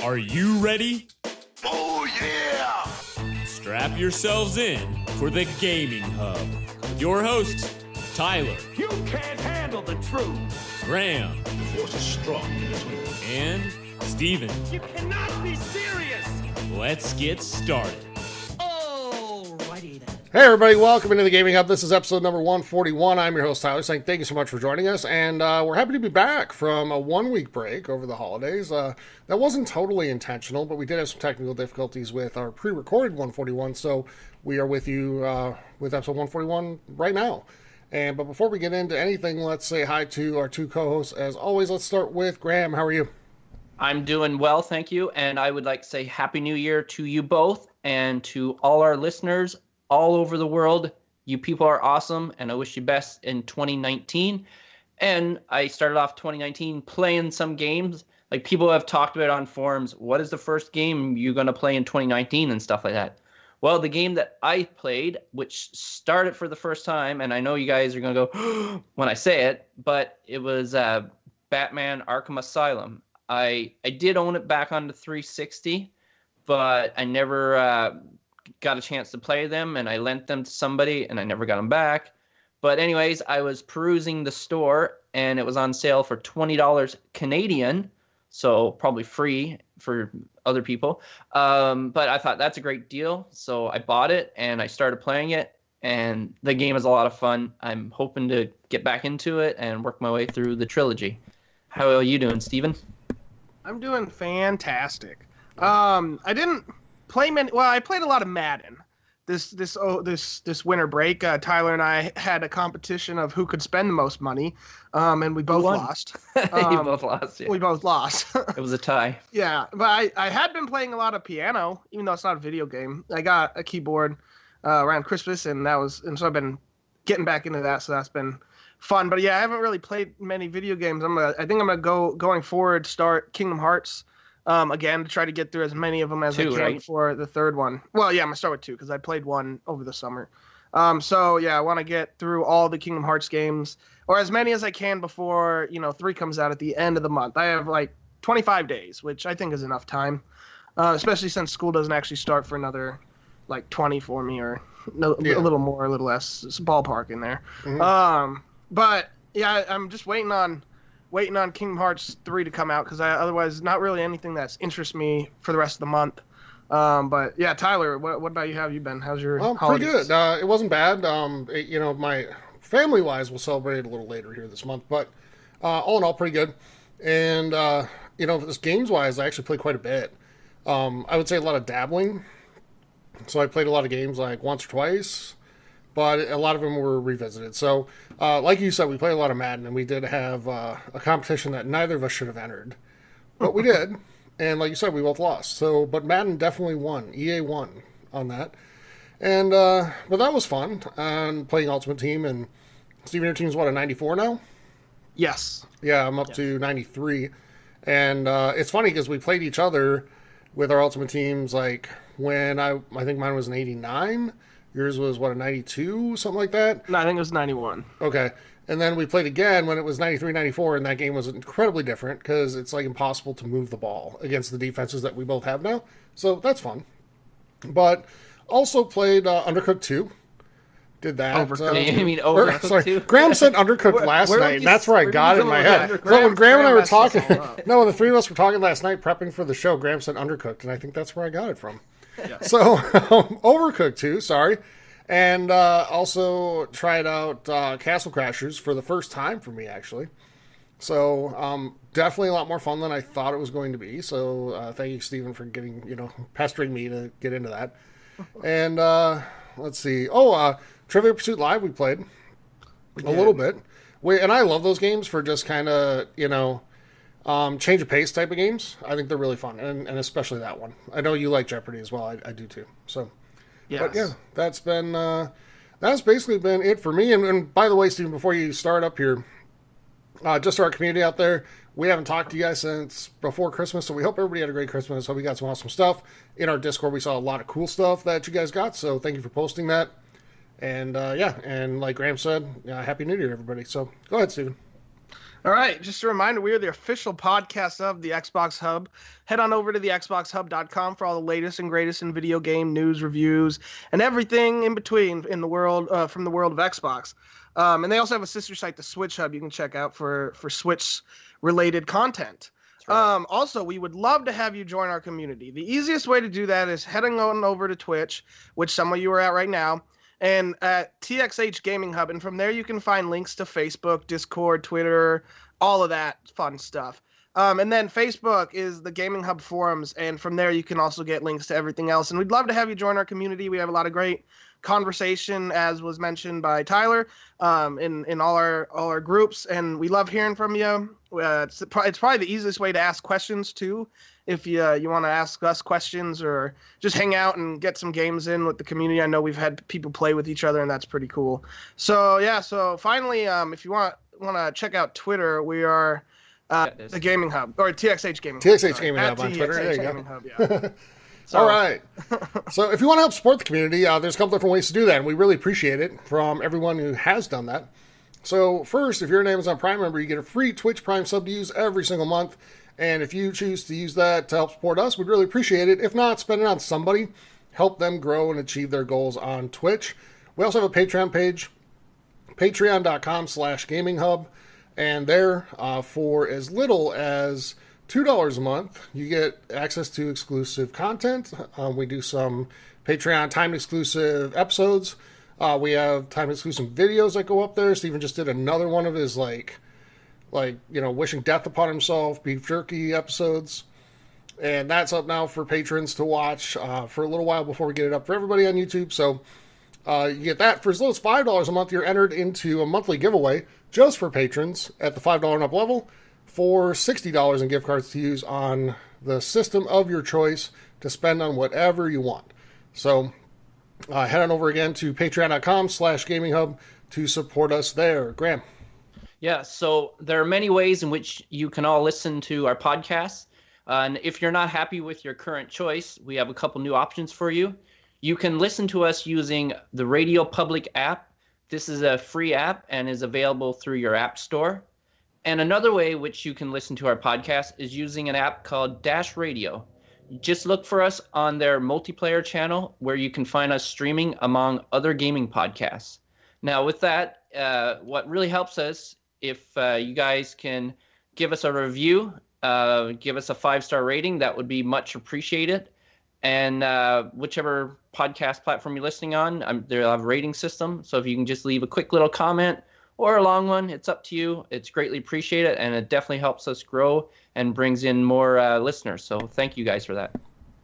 Are you ready? Oh, yeah! Strap yourselves in for the Gaming Hub. With your hosts, Tyler. You can't handle the truth! Graham. The force is strong in this way. And Steven. You cannot be serious! Let's get started. Alrighty then. Hey everybody, welcome into the Gaming Hub. This is episode number 141. I'm your host Tyler, saying thank you so much for joining us, and we're happy to be back from a 1 week break over the holidays. That wasn't totally intentional, but we did have some technical difficulties with our pre-recorded 141, so we are with you with episode 141 right now. But before we get into anything, let's say hi to our two co-hosts. As always, let's start with Graham. How are you? I'm doing well, thank you, and I would like to say Happy New Year to you both and to all our listeners all over the world. You people are awesome, and I wish you best in 2019. And I started off 2019 playing some games. Like, people have talked about on forums, what is the first game you're going to play in 2019 and stuff like that. Well, the game that I played, which started for the first time, and I know you guys are going to go when I say it, but it was Batman Arkham Asylum. I did own it back on the 360, but I never got a chance to play them, and I lent them to somebody, and I never got them back. But anyways, I was perusing the store, and it was on sale for $20 Canadian, so probably free for other people. But I thought that's a great deal, so I bought it, and I started playing it, and the game is a lot of fun. I'm hoping to get back into it and work my way through the trilogy. How are you doing, Steven? I'm doing fantastic. I didn't play many. Well, I played a lot of Madden. This winter break, Tyler and I had a competition of who could spend the most money, and we both lost. You both lost. Yeah. We both lost. It was a tie. Yeah, but I had been playing a lot of piano, even though it's not a video game. I got a keyboard around Christmas, and so I've been getting back into that. So that's been fun. But yeah, I haven't really played many video games. I think I'm gonna going forward start Kingdom Hearts again to try to get through as many of them as I can before the third one. Well, yeah, I'm gonna start with 2 because I played 1 over the summer. So yeah, I want to get through all the Kingdom Hearts games, or as many as I can before 3 comes out at the end of the month. I have like 25 days, which I think is enough time, especially since school doesn't actually start for another like 20 for me, or a little more, a little less. It's a ballpark in there. Mm-hmm. But yeah, I'm just waiting on Kingdom Hearts 3 to come out, because otherwise not really anything that's interests me for the rest of the month. But yeah, Tyler, what about you? How have you been? How's your holidays? Pretty good. It wasn't bad. My family-wise, we'll celebrate a little later here this month, but all in all, pretty good. And this games-wise, I actually played quite a bit. I would say a lot of dabbling. So I played a lot of games like once or twice, but a lot of them were revisited. So, like you said, we played a lot of Madden, and we did have a competition that neither of us should have entered, but we did. And like you said, we both lost. So, but Madden definitely won. EA won on that. And but that was fun. Playing Ultimate Team, and Steven, your team's what, a 94 now? Yes. Yeah, I'm up to 93. And it's funny because we played each other with our Ultimate Teams like when I think mine was an 89. Yours was, what, a 92, something like that? No, I think it was 91. Okay. And then we played again when it was 93, 94, and that game was incredibly different because it's, like, impossible to move the ball against the defenses that we both have now. So that's fun. But also played Undercooked 2. Did that. Overcooked. You mean Overcooked 2? Graham said Undercooked last night, and that's where I got it in my head. So when Graham and I were talking, when the 3 of us were talking last night prepping for the show, Graham said Undercooked, and I think that's where I got it from. Yeah. So, Overcooked 2, sorry. And also tried out Castle Crashers for the first time for me, actually. So, definitely a lot more fun than I thought it was going to be. So, thank you, Steven, for pestering me to get into that. And, let's see. Trivial Pursuit Live we played a little bit. And I love those games for just kind of, change of pace type of games. I think they're really fun, and especially that one. I know you like Jeopardy as well. I do too. So, yes. But yeah, that's basically been it for me. And by the way, Steven, before you start up here, just to our community out there, we haven't talked to you guys since before Christmas, so we hope everybody had a great Christmas. Hope you got some awesome stuff. In our Discord, we saw a lot of cool stuff that you guys got, so thank you for posting that. And and like Graham said, Happy New Year, everybody. So go ahead, Steven. All right, just a reminder, we are the official podcast of the Xbox Hub. Head on over to the xboxhub.com for all the latest and greatest in video game news, reviews, and everything in between in the world from the world of Xbox. And they also have a sister site, the Switch Hub, you can check out for Switch-related content. Right. Also, we would love to have you join our community. The easiest way to do that is heading on over to Twitch, which some of you are at right now, and at TXH Gaming Hub. And from there, you can find links to Facebook, Discord, Twitter, all of that fun stuff. And then Facebook is the Gaming Hub forums. And from there, you can also get links to everything else. And we'd love to have you join our community. We have a lot of great conversation, as was mentioned by Tyler, in all our groups. And we love hearing from you. It's probably the easiest way to ask questions, too. If you want to ask us questions or just hang out and get some games in with the community. I know we've had people play with each other, and that's pretty cool. So, yeah, so finally, if you want to check out Twitter, we are the Gaming Hub, or TXH Gaming Hub. TXH Gaming Hub on Twitter. There you go. Hub, yeah. All right. So if you want to help support the community, there's a couple different ways to do that, and we really appreciate it from everyone who has done that. So first, if you're an Amazon Prime member, you get a free Twitch Prime sub to use every single month. And if you choose to use that to help support us, we'd really appreciate it. If not, spend it on somebody. Help them grow and achieve their goals on Twitch. We also have a Patreon page, patreon.com/gaminghub. And there, for as little as $2 a month, you get access to exclusive content. We do some Patreon time-exclusive episodes. We have time-exclusive videos that go up there. Steven just did another one of his, wishing death upon himself, beef jerky episodes. And that's up now for patrons to watch for a little while before we get it up for everybody on YouTube. So you get that for as little as $5 a month. You're entered into a monthly giveaway just for patrons at the $5 and up level for $60 in gift cards to use on the system of your choice to spend on whatever you want. So head on over again to patreon.com/gaminghub to support us there. Graham. Yeah, so there are many ways in which you can all listen to our podcast. And if you're not happy with your current choice, we have a couple new options for you. You can listen to us using the Radio Public app. This is a free app and is available through your app store. And another way which you can listen to our podcast is using an app called Dash Radio. Just look for us on their multiplayer channel where you can find us streaming among other gaming podcasts. Now with that, what really helps us, if you guys can give us a review, give us a 5-star rating, that would be much appreciated. And whichever podcast platform you're listening on, they'll have a rating system. So if you can just leave a quick little comment or a long one, it's up to you. It's greatly appreciated, and it definitely helps us grow and brings in more listeners. So thank you guys for that.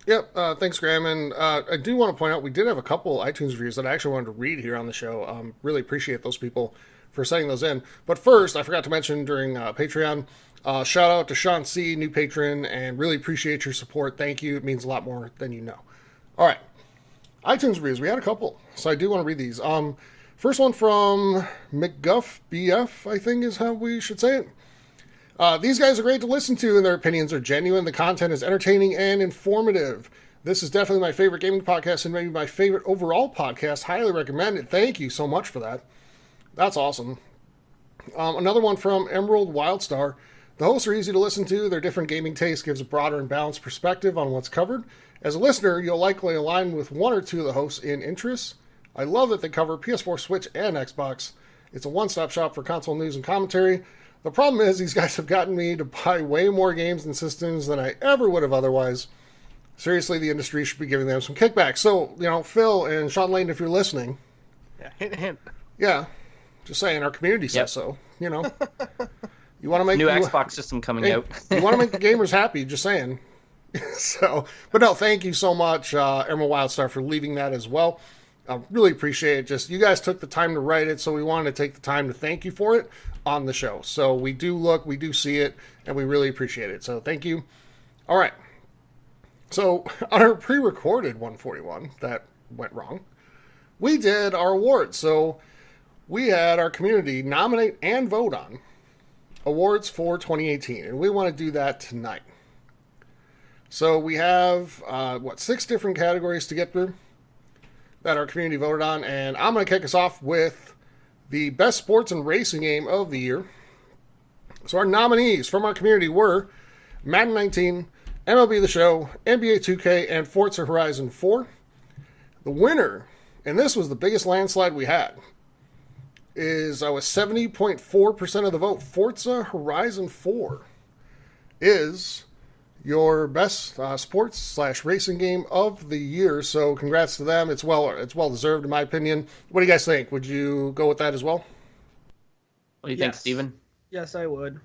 Yep, thanks, Graham. And I do want to point out we did have a couple iTunes reviews that I actually wanted to read here on the show. Really appreciate those people for sending those in. But first, I forgot to mention during Patreon, shout out to Sean C., new patron, and really appreciate your support. Thank you. It means a lot more than you know. All right, iTunes reviews. We had a couple, so I do want to read these. First one from McGuff BF, I think is how we should say it. These guys are great to listen to, and their opinions are genuine. The content is entertaining and informative. This is definitely my favorite gaming podcast and maybe my favorite overall podcast. Highly recommend it. Thank you so much for that. That's awesome. Another one from Emerald Wildstar. The hosts are easy to listen to. Their different gaming taste gives a broader and balanced perspective on what's covered. As a listener, you'll likely align with one or two of the hosts in interests. I love that they cover PS4, Switch, and Xbox. It's a one-stop shop for console news and commentary. The problem is these guys have gotten me to buy way more games and systems than I ever would have otherwise. Seriously, the industry should be giving them some kickback. So, Phil and Sean Lane, if you're listening. Yeah, hint. Yeah, just saying, our community says so. You want to make new Xbox system coming out. You want to make the gamers happy, just saying. But no, thank you so much, Emerald Wildstar, for leaving that as well. I really appreciate it. Just you guys took the time to write it, so we wanted to take the time to thank you for it on the show. So we do look, we do see it, and we really appreciate it. So thank you. All right. So on our pre-recorded 141 that went wrong, we did our awards. So we had our community nominate and vote on awards for 2018, and we want to do that tonight. So we have, 6 different categories to get through that our community voted on, and I'm going to kick us off with the best sports and racing game of the year. So our nominees from our community were Madden 19, MLB The Show, NBA 2K, and Forza Horizon 4. The winner, and this was the biggest landslide we had, is 70.4% of the vote. Forza Horizon 4 is your best sports/racing game of the year. So congrats to them. It's well deserved in my opinion. What do you guys think? Would you go with that as well? What do you think, Steven? Yes, I would.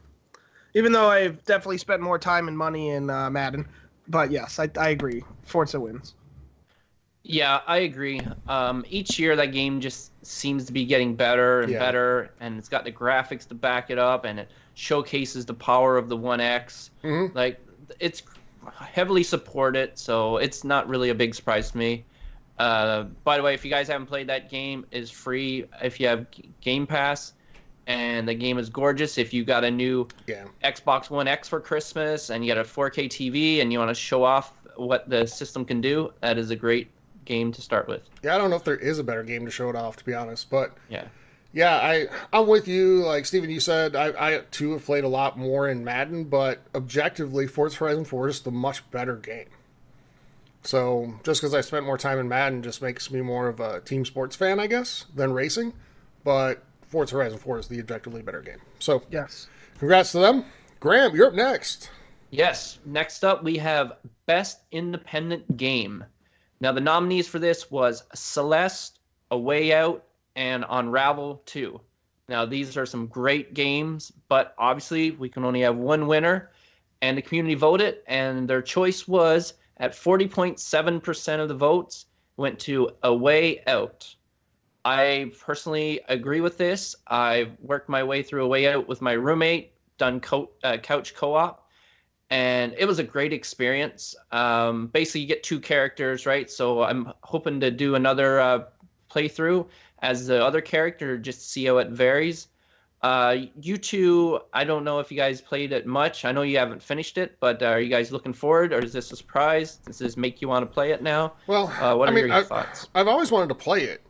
Even though I've definitely spent more time and money in Madden. But yes, I agree. Forza wins. Yeah, I agree. Each year that game just seems to be getting better and better, and it's got the graphics to back it up, and it showcases the power of the One X. Mm-hmm. Like, it's heavily supported, so it's not really a big surprise to me. By the way, if you guys haven't played that game, it's free if you have Game Pass, and the game is gorgeous. If you got a new Xbox One X for Christmas and you got a 4K TV and you want to show off what the system can do, that is a great game to start with. Yeah, I don't know if there is a better game to show it off, to be honest, but I'm with you. Like Steven, you said, I too have played a lot more in Madden, but objectively, Forza Horizon 4 is the much better game. So just because I spent more time in Madden just makes me more of a team sports fan, I guess, than racing. But Forza Horizon 4 is the objectively better game. So yes, congrats to them. Graham, you're up next. Yes, next up we have Best Independent Game. Now, the nominees for this was Celeste, A Way Out, and Unravel 2. Now, these are some great games, but obviously we can only have one winner, and the community voted, and their choice was, at 40.7% of the votes, went to A Way Out. I personally agree with this. I've worked my way through A Way Out with my roommate, done couch co-op, and it was a great experience. Basically, you get two characters, right? So I'm hoping to do another playthrough as the other character, just to see how it varies. You two, I don't know if you guys played it much. I know you haven't finished it, but are you guys looking forward, or is this a surprise? Does this make you want to play it now? Well, what are your thoughts? I've always wanted to play it.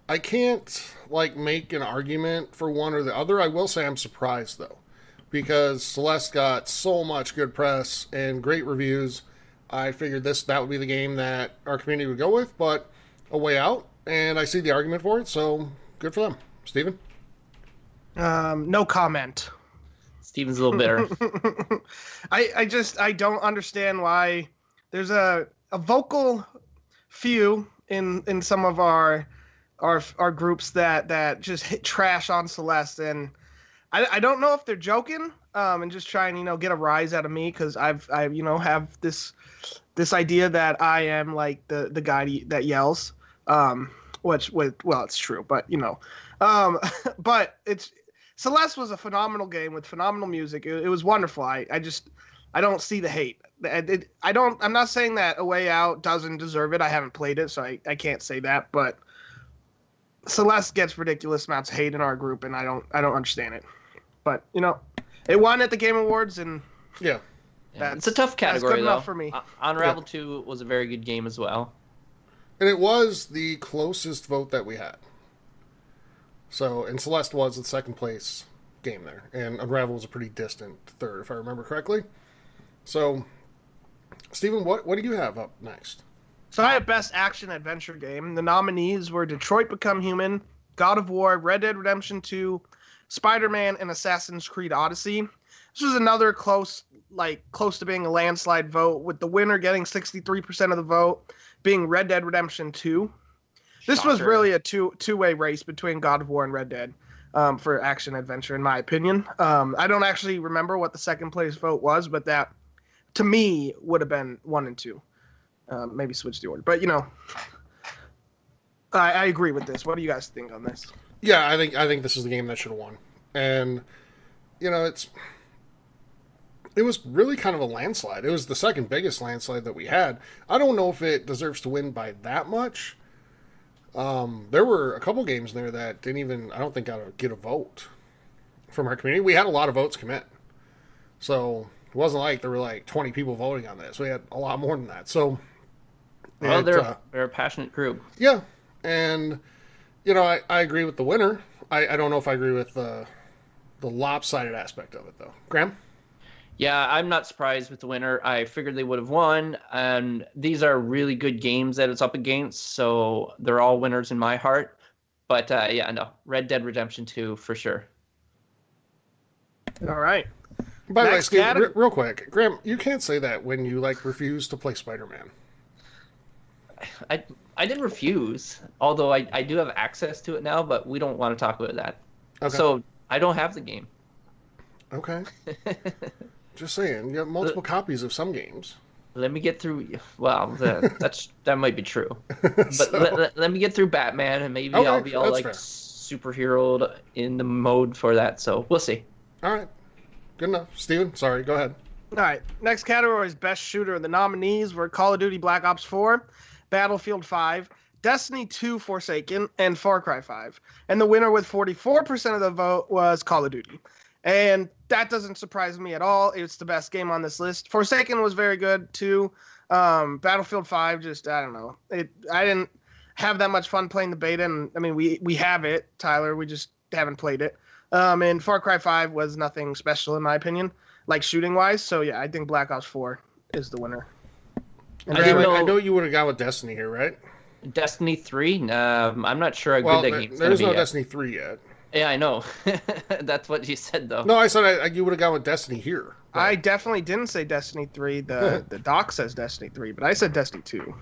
I can't make an argument for one or the other. I will say I'm surprised, though, because Celeste got so much good press and great reviews. I figured that would be the game that our community would go with, but A Way Out, and I see the argument for it, so good for them. Steven? No comment. Steven's a little bitter. I don't understand why there's a vocal few in some of our groups that just hit trash on Celeste, and I don't know if they're joking and just trying get a rise out of me, because I have this idea that I am like the guy that yells, which it's true, but but Celeste was a phenomenal game with phenomenal music. It was wonderful. I don't see the hate. I'm not saying that A Way Out doesn't deserve it. I haven't played it, so I can't say that, but Celeste gets ridiculous amounts of hate in our group, and I don't understand it. But it won at the Game Awards, and it's a tough category, good though. enough for me. Unravel 2 was a very good game as well, and it was the closest vote that we had. So, and Celeste was the second place game there, and Unravel was a pretty distant third, if I remember correctly. So, Steven, what do you have up next? So I have Best Action Adventure Game. The nominees were Detroit Become Human, God of War, Red Dead Redemption 2, Spider-Man, and Assassin's Creed Odyssey. This was another close to being a landslide vote, with the winner getting 63% of the vote, being Red Dead Redemption 2. This was really a two-way race between God of War and Red Dead for action adventure, in my opinion. I don't actually remember what the second place vote was, but that, to me, would have been 1 and 2. Maybe switch the order. But, I agree with this. What do you guys think on this? Yeah, I think this is the game that should have won. And, it was really kind of a landslide. It was the second biggest landslide that we had. I don't know if it deserves to win by that much. There were a couple games there that didn't even, I don't think, get a vote from our community. We had a lot of votes come in. So it wasn't like there were 20 people voting on this. We had a lot more than that. So, well, they're a passionate group. Yeah. And, I agree with the winner. I don't know if I agree with lopsided aspect of it, though. Graham? Yeah, I'm not surprised with the winner. I figured they would have won, and these are really good games that it's up against, so they're all winners in my heart. But yeah, no, Red Dead Redemption 2 for sure. All right. By the way, Steve, real quick, Graham, you can't say that when you refuse to play Spider-Man. I didn't refuse, although I do have access to it now, but we don't want to talk about that. Okay. So I don't have the game. Okay. Just saying, you have multiple copies of some games. Let me get through. Well, that might be true, but so, let me get through Batman, and maybe I'll be all superhero in the mode for that. So we'll see. All right, good enough. Steven, sorry, go ahead. All right, next category is Best Shooter. The nominees were Call of Duty Black Ops 4, Battlefield 5, Destiny 2 Forsaken, and Far Cry 5. And the winner with 44% of the vote was Call of Duty. And that doesn't surprise me at all. It's the best game on this list. Forsaken was very good, too. Battlefield 5, just, I don't know. I didn't have that much fun playing the beta. And, I mean, we have it, Tyler. We just haven't played it. And Far Cry 5 was nothing special, in my opinion, like shooting-wise. So, yeah, I think Black Ops 4 is the winner. And I know you would have gone with Destiny here, right? Destiny 3? I'm not sure how good that game's going to be. There's no Destiny 3 yet. Yeah, I know. That's what you said, though. No, I said you would have gone with Destiny here. But... I definitely didn't say Destiny 3. The doc says Destiny 3, but I said Destiny 2.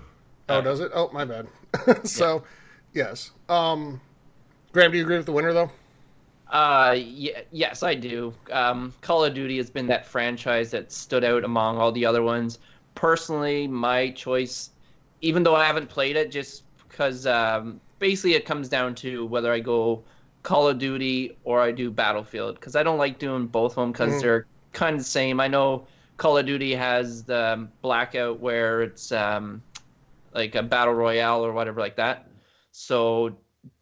Oh, does it? Oh, my bad. So, yes. Graham, do you agree with the winner, though? Yes, I do. Call of Duty has been that franchise that stood out among all the other ones. Personally, my choice, even though I haven't played it, just because basically it comes down to whether I go Call of Duty or I do Battlefield, because I don't like doing both of them because they're kind of the same. I know Call of Duty has the Blackout where it's like a battle royale or whatever like that. So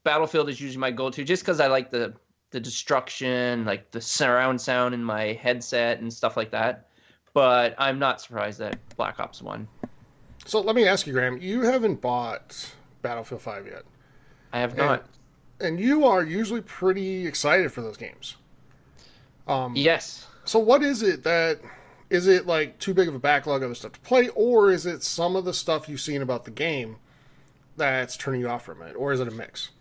Battlefield is usually my go-to just because I like the destruction, like the surround sound in my headset and stuff like that. But I'm not surprised that Black Ops won. So let me ask you, Graham, you haven't bought Battlefield 5 yet. I have not. And you are usually pretty excited for those games. Yes. So what is it that... Is it like too big of a backlog of stuff to play, or is it some of the stuff you've seen about the game that's turning you off from it, or is it a mix?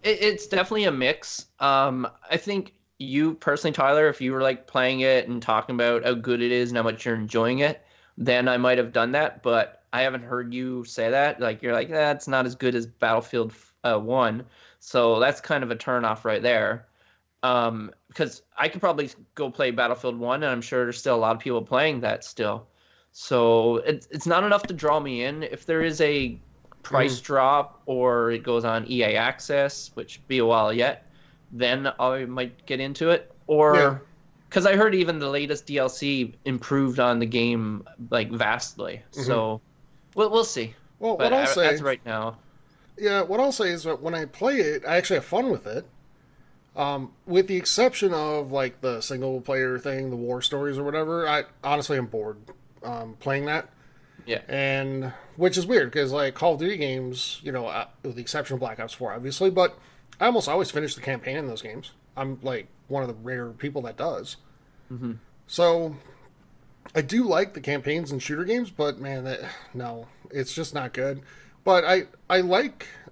It's definitely a mix. I think you personally, Tyler, if you were like playing it and talking about how good it is and how much you're enjoying it, then I might have done that. But I haven't heard you say that. Like you're like, it's not as good as Battlefield 1. So that's kind of a turnoff right there. Because I could probably go play Battlefield 1, and I'm sure there's still a lot of people playing that still. So it's not enough to draw me in. If there is a price drop or it goes on EA Access, which be a while yet, then I might get into it. Or because I heard even the latest DLC improved on the game like vastly. So we'll see. Well, but what I'll say as right now. Yeah, what I'll say is that when I play it, I actually have fun with it. With the exception of like the single player thing, the war stories or whatever, I honestly am bored playing that. Yeah. And which is weird because like Call of Duty games, with the exception of Black Ops 4, obviously, but I almost always finish the campaign in those games. I'm like one of the rare people that does. Mm-hmm. So I do like the campaigns and shooter games, but man, no, it's just not good. But I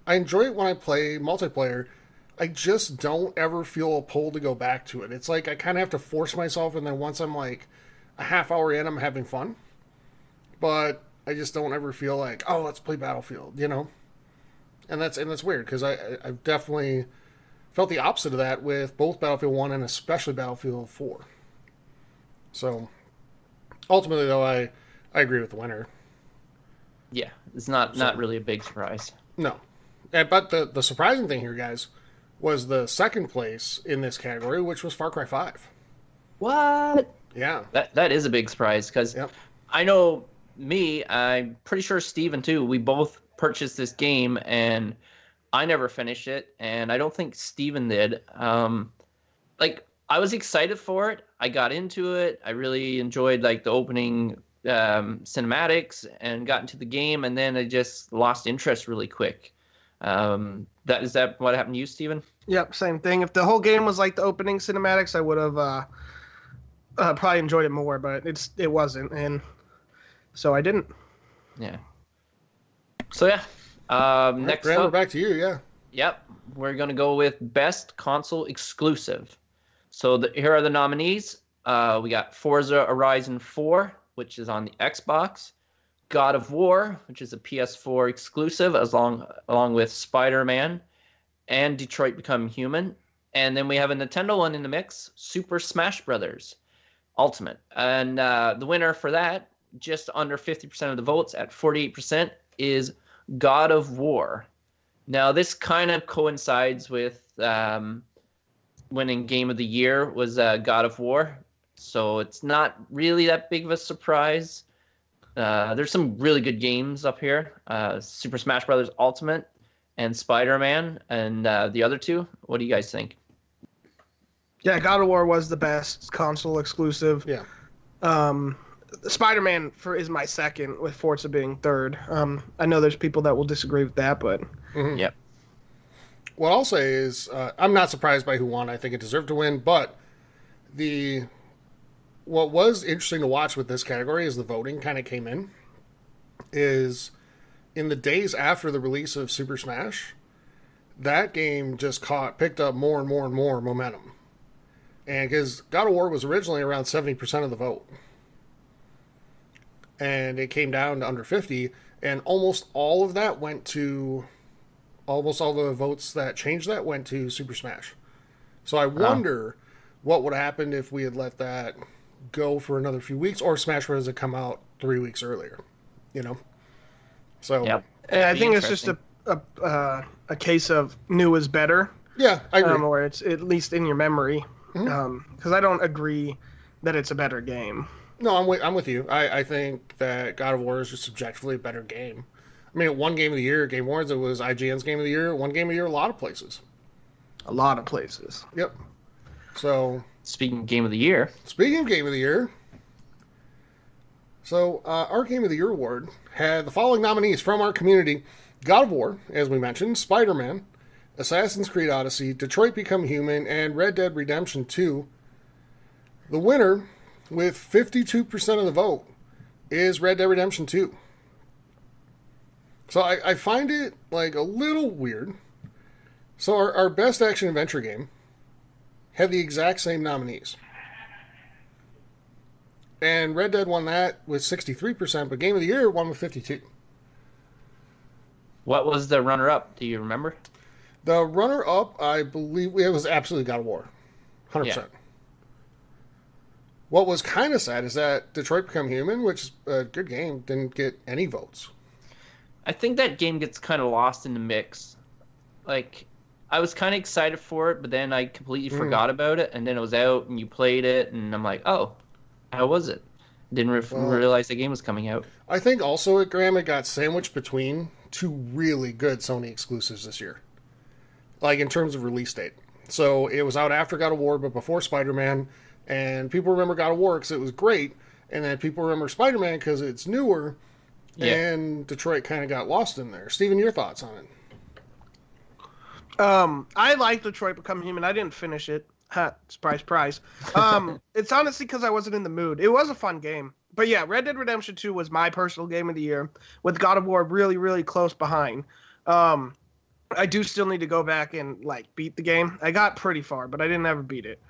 enjoy it when I play multiplayer. I just don't ever feel a pull to go back to it. It's like I kind of have to force myself, and then once I'm like a half hour in, I'm having fun. But I just don't ever feel like, oh, let's play Battlefield, And that's weird because I've definitely felt the opposite of that with both Battlefield 1 and especially Battlefield 4. So ultimately, though, I agree with the winner. Yeah, it's not really a big surprise. No. But the surprising thing here, guys, was the second place in this category, which was Far Cry 5. What? Yeah. That is a big surprise because I know I'm pretty sure Steven too, we both purchased this game and I never finished it and I don't think Steven did. I was excited for it. I got into it. I really enjoyed like the opening cinematics and got into the game, and then I just lost interest really quick. Is that what happened to you, Steven? Yep, same thing. If the whole game was like the opening cinematics, I would have probably enjoyed it more, but it wasn't, and so I didn't. Yeah. So yeah, next Graham, up, we're back to you. Yeah. Yep, we're gonna go with best console exclusive. So here are the nominees. We got Forza Horizon 4, which is on the Xbox. God of War, which is a PS4 exclusive, along with Spider-Man and Detroit Become Human. And then we have a Nintendo one in the mix, Super Smash Brothers Ultimate. And the winner for that, just under 50% of the votes at 48%, is God of War. Now, this kind of coincides with winning Game of the Year was God of War. So it's not really that big of a surprise. There's some really good games up here. Super Smash Brothers Ultimate and Spider-Man and the other two. What do you guys think? Yeah, God of War was the best console exclusive. Yeah. Spider-Man is my second, with Forza being third. I know there's people that will disagree with that, but... Mm-hmm. Yep. What I'll say is I'm not surprised by who won. I think it deserved to win, but what was interesting to watch with this category as the voting kind of came in is in the days after the release of Super Smash, that game just picked up more and more and more momentum. And because God of War was originally around 70% of the vote. And it came down to under 50, and almost all of that almost all the votes that changed that went to Super Smash. So I wonder what would have happened if we had let that go for another few weeks, or Smash Bros. Had come out 3 weeks earlier, So Yep. I think it's just a case of new is better. Yeah, I agree. Or it's at least in your memory. Because I don't agree that it's a better game. No, I'm with you. I think that God of War is just subjectively a better game. I mean, it won Game of the Year. Game Awards, it was IGN's Game of the Year. It won Game of the Year a lot of places. A lot of places. Yep. So... Speaking of Game of the Year. Speaking of Game of the Year, so our Game of the Year award had the following nominees from our community: God of War, as we mentioned, Spider-Man, Assassin's Creed Odyssey, Detroit Become Human, and Red Dead Redemption 2. The winner, with 52% of the vote, is Red Dead Redemption 2. So I find it like a little weird. So our best action adventure game had the exact same nominees. And Red Dead won that with 63%, but Game of the Year won with 52%. What was the runner-up? Do you remember? The runner-up, I believe, it was absolutely God of War. 100%. Yeah. What was kind of sad is that Detroit Become Human, which is a good game, didn't get any votes. I think that game gets kind of lost in the mix. Like... I was kind of excited for it, but then I completely forgot about it, and then it was out, and you played it, and I'm like, oh, how was it? Didn't realize the game was coming out. I think also at Graham, it got sandwiched between two really good Sony exclusives this year. Like, in terms of release date. So, it was out after God of War, but before Spider-Man, and people remember God of War because it was great, and then people remember Spider-Man because it's newer, and Detroit kind of got lost in there. Steven, your thoughts on it? I like Detroit Become Human. I didn't finish it. Surprise. It's honestly because I wasn't in the mood. It was a fun game. But yeah, Red Dead Redemption 2 was my personal game of the year, with God of War really, really close behind. I do still need to go back and beat the game. I got pretty far, but I didn't ever beat it.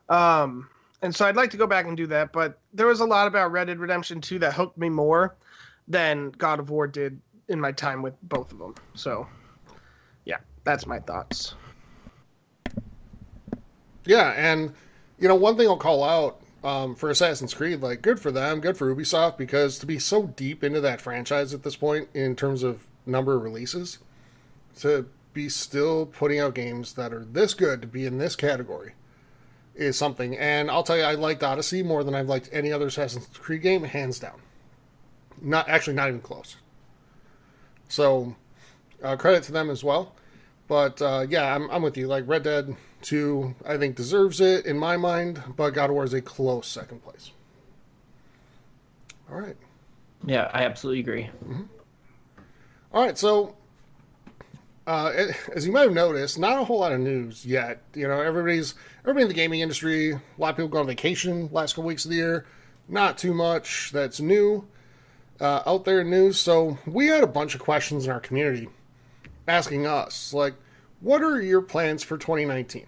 And so I'd like to go back and do that. But there was a lot about Red Dead Redemption 2 that hooked me more than God of War did in my time with both of them. So... that's my thoughts. Yeah, and, one thing I'll call out for Assassin's Creed, good for them, good for Ubisoft, because to be so deep into that franchise at this point in terms of number of releases, to be still putting out games that are this good to be in this category is something. And I'll tell you, I liked Odyssey more than I've liked any other Assassin's Creed game, hands down. Not even close. So, credit to them as well. But, I'm with you. Red Dead 2, I think, deserves it in my mind, but God of War is a close second place. All right. Yeah, I absolutely agree. Mm-hmm. All right, so as you might have noticed, not a whole lot of news yet. Everybody in the gaming industry, a lot of people go on vacation last couple weeks of the year. Not too much that's new out there in news. So we had a bunch of questions in our community asking us, like, what are your plans for 2019?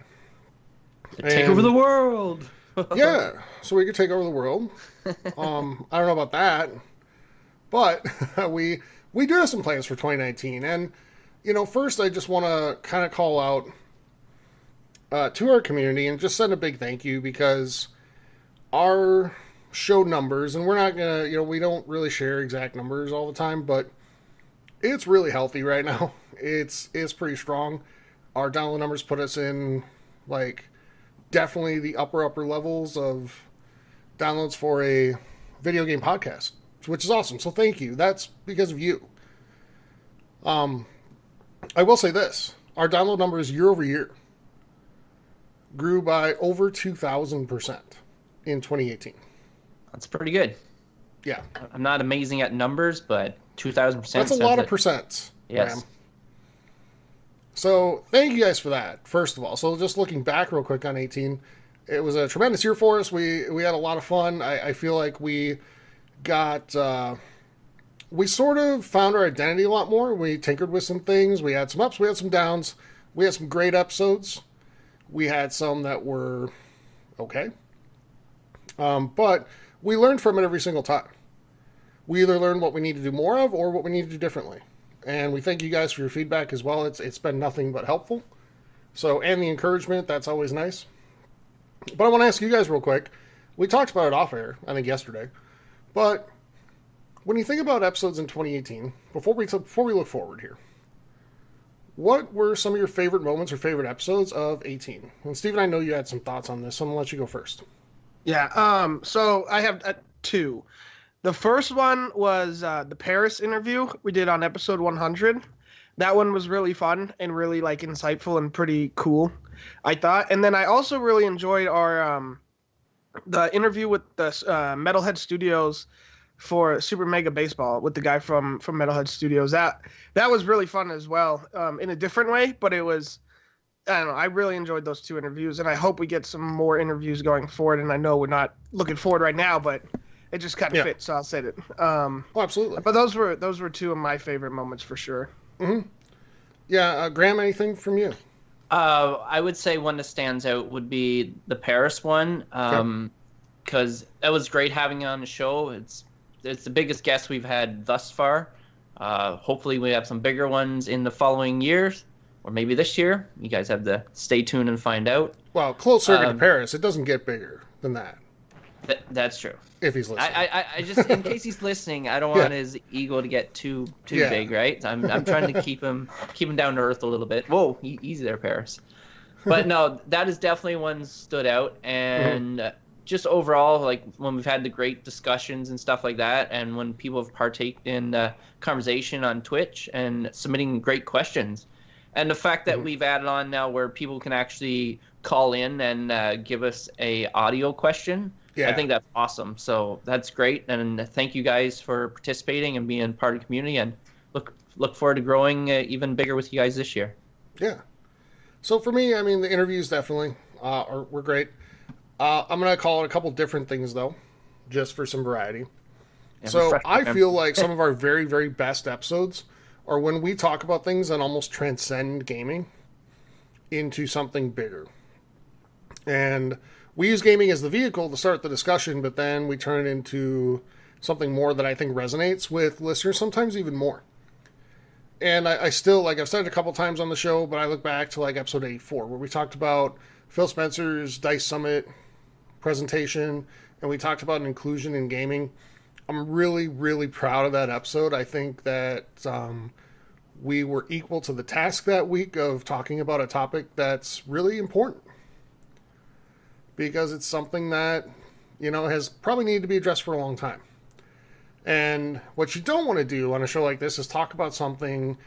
Take over the world. Yeah, so we could take over the world. I don't know about that, but we do have some plans for 2019. And, first I just want to kind of call out to our community and just send a big thank you, because our show numbers, and we're not going to, we don't really share exact numbers all the time, but it's really healthy right now. It's pretty strong. Our download numbers put us in, like, definitely the upper levels of downloads for a video game podcast, which is awesome. So thank you. That's because of you. I will say this. Our download numbers year over year grew by over 2,000% in 2018. That's pretty good. Yeah. I'm not amazing at numbers, but 2,000%. That's a lot of percents. Yes. Graham. So thank you guys for that, first of all. So just looking back real quick on 18, it was a tremendous year for us. We had a lot of fun. I feel like we got... we sort of found our identity a lot more. We tinkered with some things. We had some ups. We had some downs. We had some great episodes. We had some that were okay. But we learned from it every single time. We either learned what we need to do more of or what we need to do differently. And we thank you guys for your feedback as well. It's been nothing but helpful. So, and the encouragement, that's always nice. But I want to ask you guys real quick. We talked about it off air, I think yesterday. But when you think about episodes in 2018, before we look forward here, what were some of your favorite moments or favorite episodes of 18? And Steven, I know you had some thoughts on this, so I'm going to let you go first. Yeah, so I have two. The first one was the Paris interview we did on episode 100. That one was really fun and really insightful and pretty cool, I thought. And then I also really enjoyed our the interview with the Metalhead Studios for Super Mega Baseball with the guy from Metalhead Studios. That was really fun as well, in a different way, but it was, I don't know, I really enjoyed those two interviews, and I hope we get some more interviews going forward. And I know we're not looking forward right now, but it just kind of fits, so I'll say it. Oh, absolutely. But those were two of my favorite moments for sure. Mm-hmm. Yeah, Graham, anything from you? I would say one that stands out would be the Paris one, because that was great having on the show. It's the biggest guest we've had thus far. Hopefully we have some bigger ones in the following years, or maybe this year. You guys have to stay tuned and find out. Well, close circuit to Paris, it doesn't get bigger than that. That's true. If he's listening. I just, in case he's listening, I don't want his ego to get too big, right? I'm trying to keep him down to earth a little bit. Whoa, easy there, Paris. But no, that is definitely one stood out. And just overall, when we've had the great discussions and stuff like that, and when people have partaked in the conversation on Twitch and submitting great questions. And the fact that we've added on now where people can actually call in and give us a audio question. I think that's awesome. So that's great. And thank you guys for participating and being part of the community, and look forward to growing even bigger with you guys this year. Yeah. So for me, I mean, the interviews definitely were great. I'm going to call it a couple different things, though, just for some variety. Yeah, so I feel like some of our very, very best episodes are when we talk about things that almost transcend gaming into something bigger. And we use gaming as the vehicle to start the discussion, but then we turn it into something more that I think resonates with listeners, sometimes even more. And I still, I've said it a couple times on the show, but I look back to episode 84, where we talked about Phil Spencer's DICE Summit presentation, and we talked about inclusion in gaming. I'm really, really proud of that episode. I think that we were equal to the task that week of talking about a topic that's really important, because it's something that, has probably needed to be addressed for a long time. And what you don't want to do on a show like this is talk about something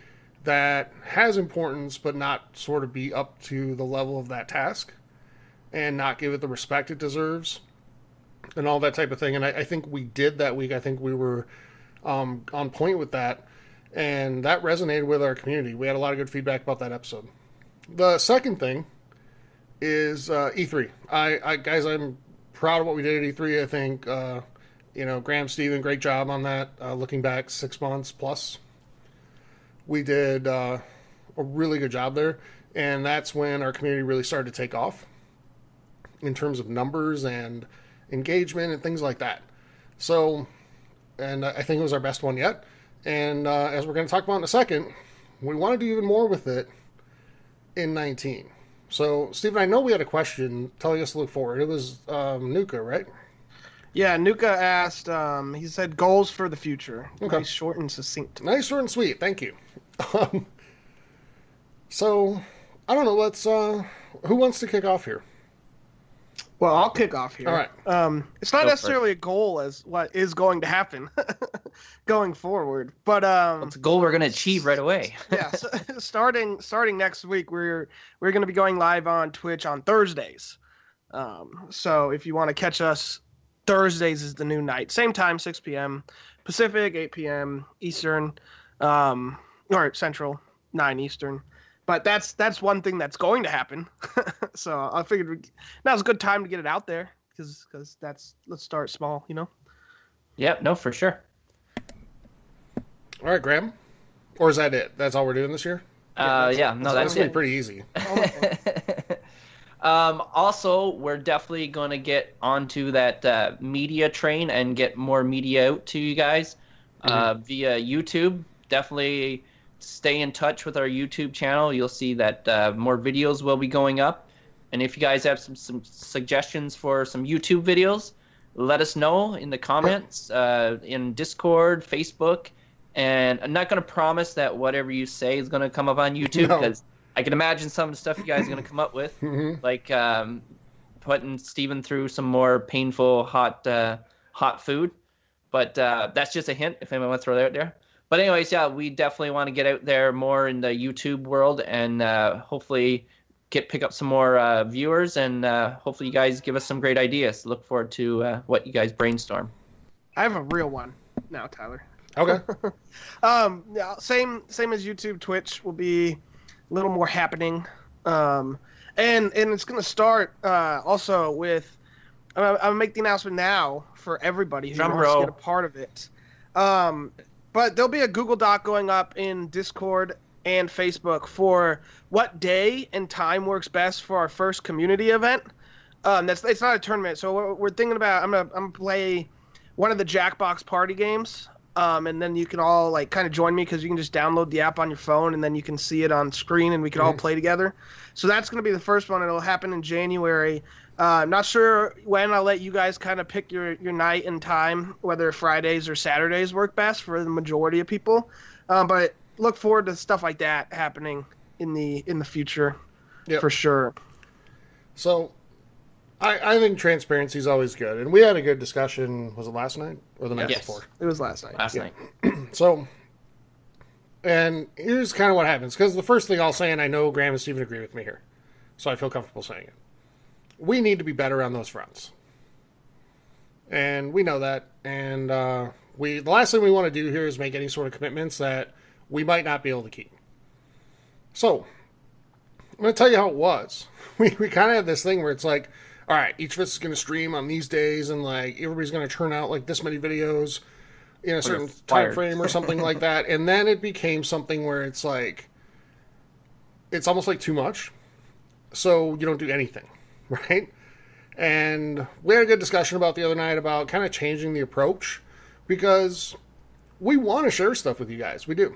that has importance, but not sort of be up to the level of that task and not give it the respect it deserves and all that type of thing. And I think we did that week. I think we were on point with that. And that resonated with our community. We had a lot of good feedback about that episode. The second thing is E3. Guys, I'm proud of what we did at E3. I think, Graham, Steven, great job on that. Looking back 6 months plus, we did a really good job there. And that's when our community really started to take off in terms of numbers and engagement and things like that. So, and I think it was our best one yet. And as we're going to talk about in a second, we want to do even more with it in 19. So, Stephen, I know we had a question telling us to look forward. It was Nuka, right? Yeah, Nuka asked, he said, goals for the future. Okay. Nice, short, and succinct. Nice, short, and sweet. Thank you. So, I don't know. Let's, who wants to kick off here? Well, I'll kick off here. All right. It's not necessarily a goal as what is going to happen going forward, but it's a goal we're going to achieve right away. Yeah, so starting next week, we're going to be going live on Twitch on Thursdays. So if you want to catch us, Thursdays is the new night. Same time, 6 p.m. Pacific, 8 p.m. Eastern, or Central, 9 Eastern. But that's one thing that's going to happen. So I figured now's a good time to get it out there because let's start small, Yep, no, for sure. All right, Graham. Or is that it? That's all we're doing this year? That's That's it. pretty easy. Also, we're definitely going to get onto that media train and get more media out to you guys via YouTube. Definitely stay in touch with our YouTube channel. You'll see that more videos will be going up. And if you guys have some suggestions for some YouTube videos, let us know in the comments, in Discord, Facebook. And I'm not going to promise that whatever you say is going to come up on YouTube because I can imagine some of the stuff you guys are going to come up with, like putting Steven through some more painful hot food. But that's just a hint if anyone wants to throw that out there. But anyways, yeah, we definitely want to get out there more in the YouTube world and hopefully pick up some more viewers and hopefully you guys give us some great ideas. Look forward to what you guys brainstorm. I have a real one now, Tyler. Okay. Yeah, same as YouTube. Twitch will be a little more happening, and it's gonna start also with. I'm gonna make the announcement now for everybody who wants to get a part of it. But there'll be a Google Doc going up in Discord and Facebook for what day and time works best for our first community event. It's not a tournament, so we're thinking about. I'm gonna play one of the Jackbox party games. And then you can all kind of join me because you can just download the app on your phone and then you can see it on screen and we can all play together. So that's going to be the first one. It'll happen in January. I'm not sure when. I'll let you guys kind of pick your night and time, whether Fridays or Saturdays work best for the majority of people. But look forward to stuff like that happening in the future for sure. So I think transparency is always good. And we had a good discussion. Was it last night or the night before? It was last night. Last night. So, and here's kind of what happens. Because the first thing I'll say, and I know Graham and Steven agree with me here, so I feel comfortable saying it. We need to be better on those fronts. And we know that. And the last thing we want to do here is make any sort of commitments that we might not be able to keep. So, I'm going to tell you how it was. We kind of had this thing where it's like, all right, each of us is going to stream on these days, and everybody's going to turn out this many videos in a certain time frame or something like that. And then it became something where it's it's almost too much. So you don't do anything, right? And we had a good discussion about the other night about kind of changing the approach because we want to share stuff with you guys. We do.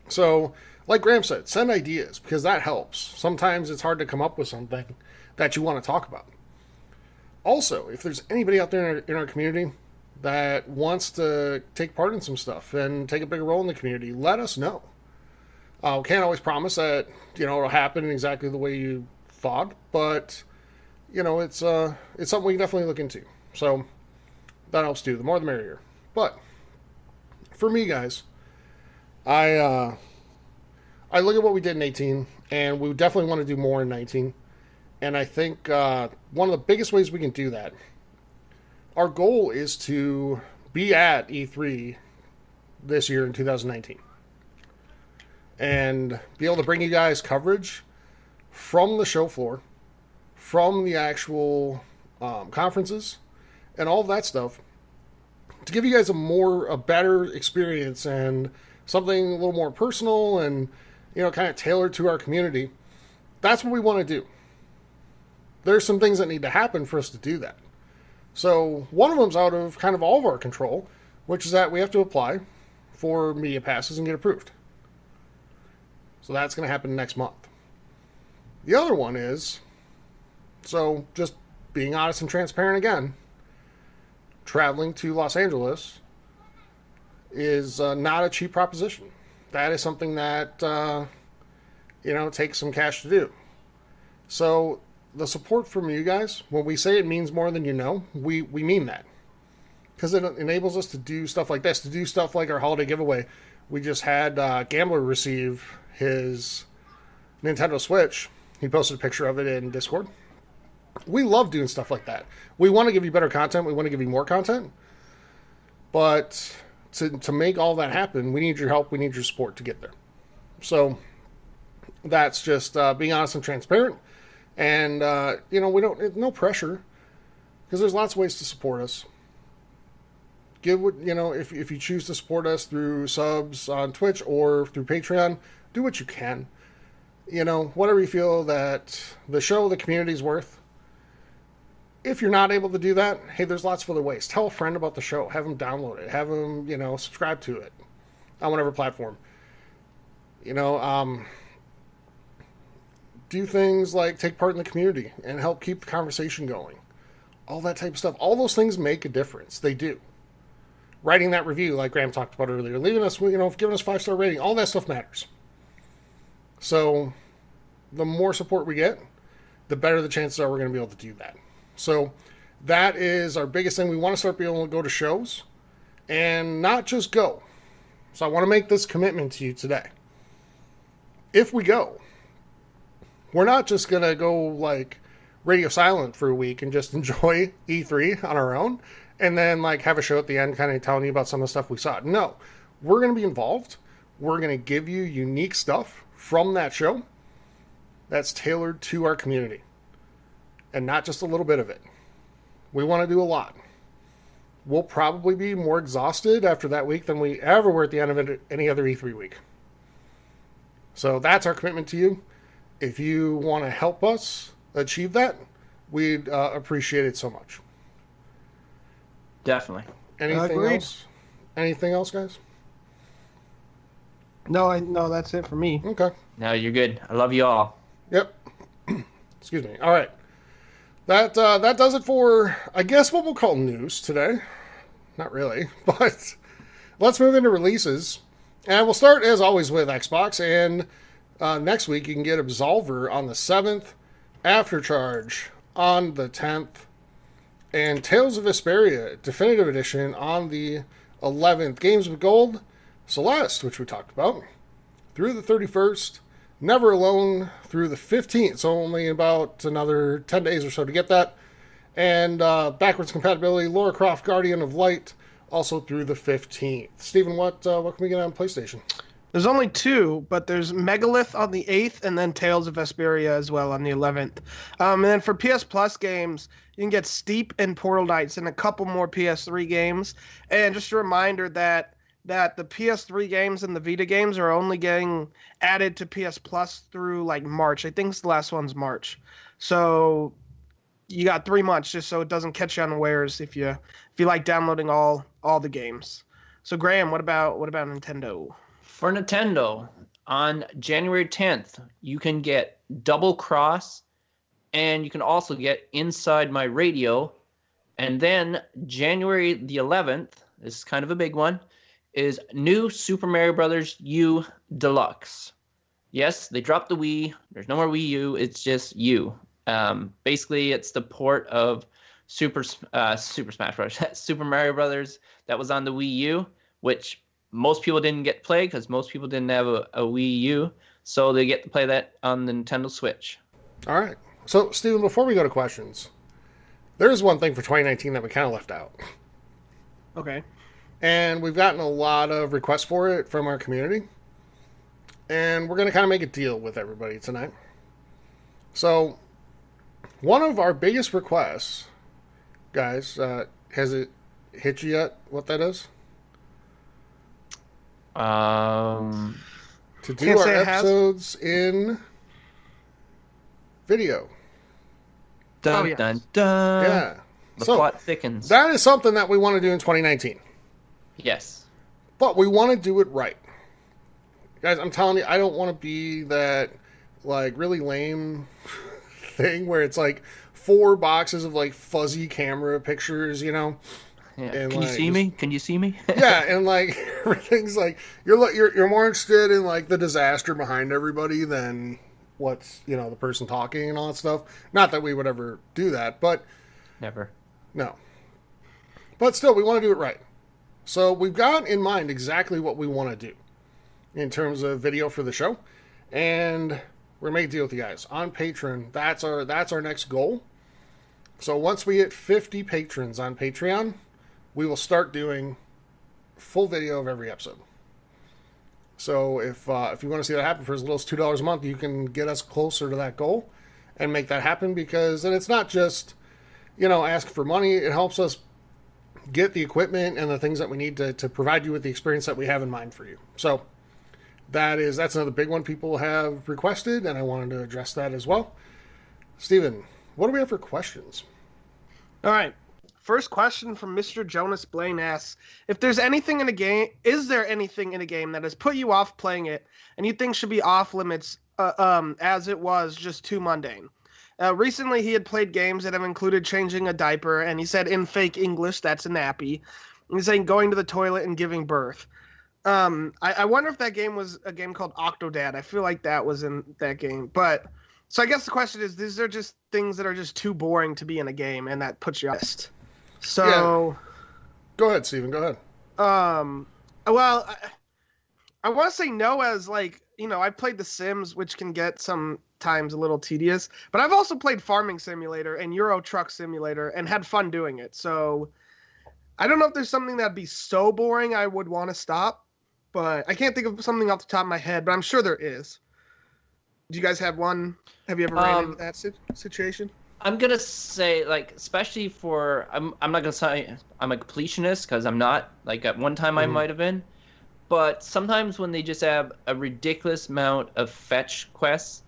So, like Graham said, send ideas because that helps. Sometimes it's hard to come up with something that you want to talk about. Also, if there's anybody out there in our community that wants to take part in some stuff and take a bigger role in the community, let us know. Can't always promise that it'll happen in exactly the way you thought, but it's something we can definitely look into. So that helps too. The more the merrier. But for me, guys, I look at what we did in 18, and we definitely want to do more in 19. And I think one of the biggest ways we can do that, our goal is to be at E3 this year in 2019. And be able to bring you guys coverage from the show floor, from the actual conferences, and all of that stuff, to give you guys a better experience and something a little more personal and, kind of tailored to our community. That's what we want to do. There's some things that need to happen for us to do that. So one of them's out of kind of all of our control, which is that we have to apply for media passes and get approved. So that's going to happen next month. The other one is, so just being honest and transparent again, traveling to Los Angeles is not a cheap proposition. That is something that, takes some cash to do. So the support from you guys, when we say it means more than we mean that. Because it enables us to do stuff like this, to do stuff like our holiday giveaway. We just had Gambler receive his Nintendo Switch. He posted a picture of it in Discord. We love doing stuff like that. We want to give you better content. We want to give you more content. But to make all that happen, we need your help. We need your support to get there. So that's just being honest and transparent. And, we don't, no pressure, because there's lots of ways to support us. Give what, if you choose to support us through subs on Twitch or through Patreon, do what you can. Whatever you feel that the show, the community's worth. If you're not able to do that, hey, there's lots of other ways. Tell a friend about the show. Have them download it. Have them, subscribe to it on whatever platform. Do things like take part in the community and help keep the conversation going. All that type of stuff. All those things make a difference. They do. Writing that review, like Graham talked about earlier, leaving us, giving us 5-star rating, all that stuff matters. So the more support we get, the better the chances are we're going to be able to do that. So that is our biggest thing. We want to start being able to go to shows and not just go. So I want to make this commitment to you today. If we go, we're not just going to go like radio silent for a week and just enjoy E3 on our own and then like have a show at the end kind of telling you about some of the stuff we saw. No, we're going to be involved. We're going to give you unique stuff from that show that's tailored to our community and not just a little bit of it. We want to do a lot. We'll probably be more exhausted after that week than we ever were at the end of any other E3 week. So that's our commitment to you. If you want to help us achieve that, we'd appreciate it so much. Definitely. Anything else? Anything else, guys? No, that's it for me. Okay. No, you're good. I love you all. Yep. Excuse me. All right. That does it for, I guess, what we'll call news today. Not really, but let's move into releases. And we'll start, as always, with Xbox. And next week, you can get Absolver on the 7th, Aftercharge on the 10th, and Tales of Vesperia Definitive Edition on the 11th. Games with Gold, Celeste, which we talked about, through the 31st. Never Alone through the 15th, so only about another 10 days or so to get that. And backwards compatibility, Lara Croft Guardian of Light, also through the 15th. Steven, what can we get on PlayStation? There's only 2, but there's Megalith on the 8th and then Tales of Vesperia as well on the 11th. And then for PS Plus games, you can get Steep and Portal Knights and a couple more PS3 games. And just a reminder that the PS3 games and the Vita games are only getting added to PS Plus through like March. I think the last one's March. So you got 3 months just so it doesn't catch you unawares if you like downloading all the games. So Graham, what about Nintendo? For Nintendo, on January 10th, you can get Double Cross, and you can also get Inside My Radio. And then January the 11th, this is kind of a big one, is New Super Mario Bros. U Deluxe. Yes, they dropped the Wii. There's no more Wii U. It's just U. Basically, it's the port of Super Smash Bros. Super Mario Brothers that was on the Wii U, which most people didn't get to play because most people didn't have a Wii U, so they get to play that on the Nintendo Switch. All right. So, Steven, before we go to questions, there's one thing for 2019 that we kind of left out. Okay. And we've gotten a lot of requests for it from our community. And we're going to kind of make a deal with everybody tonight. So, one of our biggest requests, guys, has it hit you yet what that is? To do our episodes in video. Dun, dun, dun. Yeah. The plot thickens. That is something that we want to do in 2019. Yes. But we want to do it right. Guys, I'm telling you, I don't want to be that, like, really lame thing where it's, like, 4 boxes of, like, fuzzy camera pictures, you know? Yeah. And, Can you see me? Can you see me? Yeah, and, like, everything's, like, you're more interested in, like, the disaster behind everybody than what's, you know, the person talking and all that stuff. Not that we would ever do that, but... Never. No. But still, we want to do it right. So we've got in mind exactly what we want to do in terms of video for the show, and we're making a deal with you guys on Patreon. That's our next goal. So once we hit 50 patrons on Patreon, we will start doing full video of every episode. So if you want to see that happen for as little as $2 a month, you can get us closer to that goal and make that happen, because then it's not just, you know, ask for money. It helps us get the equipment and the things that we need to provide you with the experience that we have in mind for you. So that's another big one people have requested, and I wanted to address that as well. Steven, what do we have for questions? All right. First question from Mr. Jonas Blaine asks, if there's anything in a game, is there anything in a game that has put you off playing it and you think should be off limits as it was just too mundane? Recently, he had played games that have included changing a diaper, and he said in fake English, that's a nappy. He's saying going to the toilet and giving birth. I wonder if that game was a game called Octodad. I feel like that was in that game. But so I guess the question is, these are just things that are just too boring to be in a game, and that puts you off. So, yeah. Go ahead, Steven. Go ahead. Well, I want to say no, as like, you know, I've played The Sims, which can get sometimes a little tedious, but I've also played Farming Simulator and Euro Truck Simulator and had fun doing it. So I don't know if there's something that'd be so boring I would want to stop, but I can't think of something off the top of my head, but I'm sure there is. Do you guys have one? Have you ever ran into that situation? I'm going to say, like, especially for, I'm not going to say I'm a completionist, because I'm not. Like, at one time I might have been. But sometimes when they just have a ridiculous amount of fetch quests,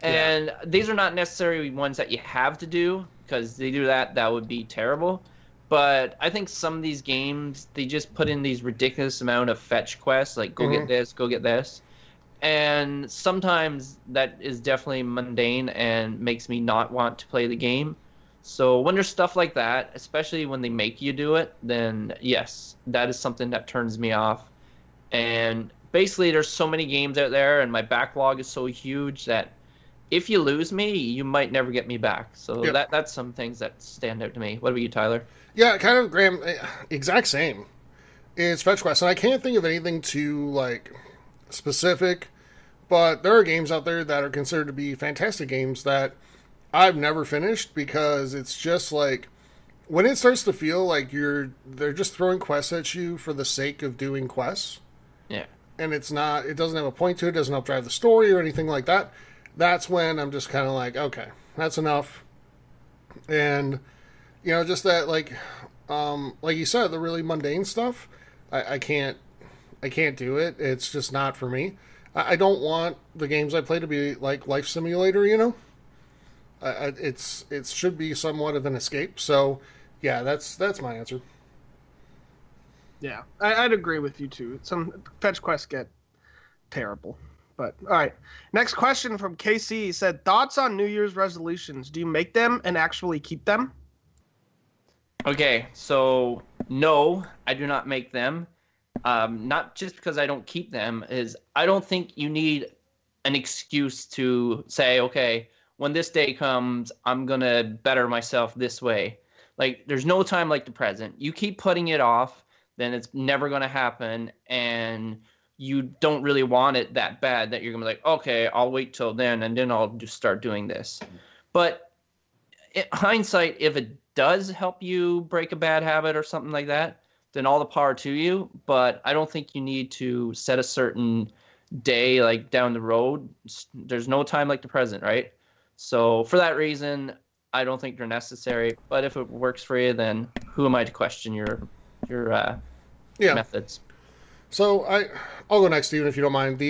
and these are not necessarily ones that you have to do, because they do that would be terrible. But I think some of these games, they just put in these ridiculous amount of fetch quests, like go get this, go get this. And sometimes that is definitely mundane and makes me not want to play the game. So when there's stuff like that, especially when they make you do it, then yes, that is something that turns me off. And basically there's so many games out there, and my backlog is so huge that if you lose me, you might never get me back. So that's some things that stand out to me. What about you, Tyler? Yeah, kind of, Graham, exact same. It's fetch quests, and I can't think of anything too, like, specific, but there are games out there that are considered to be fantastic games that I've never finished, because it's just like, when it starts to feel like they're just throwing quests at you for the sake of doing quests. Yeah. And it doesn't have a point to it, doesn't help drive the story or anything like that. That's when I'm just kind of like, okay, that's enough. And, you know, just that, like you said, the really mundane stuff, I can't do it. It's just not for me. I don't want the games I play to be like Life Simulator, you know? It should be somewhat of an escape. So, yeah, that's my answer. Yeah, I'd agree with you too. Some fetch quests get terrible. But, all right. Next question from KC said, thoughts on New Year's resolutions? Do you make them and actually keep them? Okay, so no, I do not make them. Not just because I don't keep them, is I don't think you need an excuse to say, okay, when this day comes, I'm going to better myself this way. Like, there's no time like the present. You keep putting it off, then it's never going to happen, and you don't really want it that bad that you're going to be like, okay, I'll wait till then, and then I'll just start doing this. But in hindsight, if it does help you break a bad habit or something like that, then all the power to you. But I don't think you need to set a certain day like down the road. There's no time like the present, right? So for that reason, I don't think they're necessary. But if it works for you, then who am I to question your methods? So I'll go next, Steven, if you don't mind.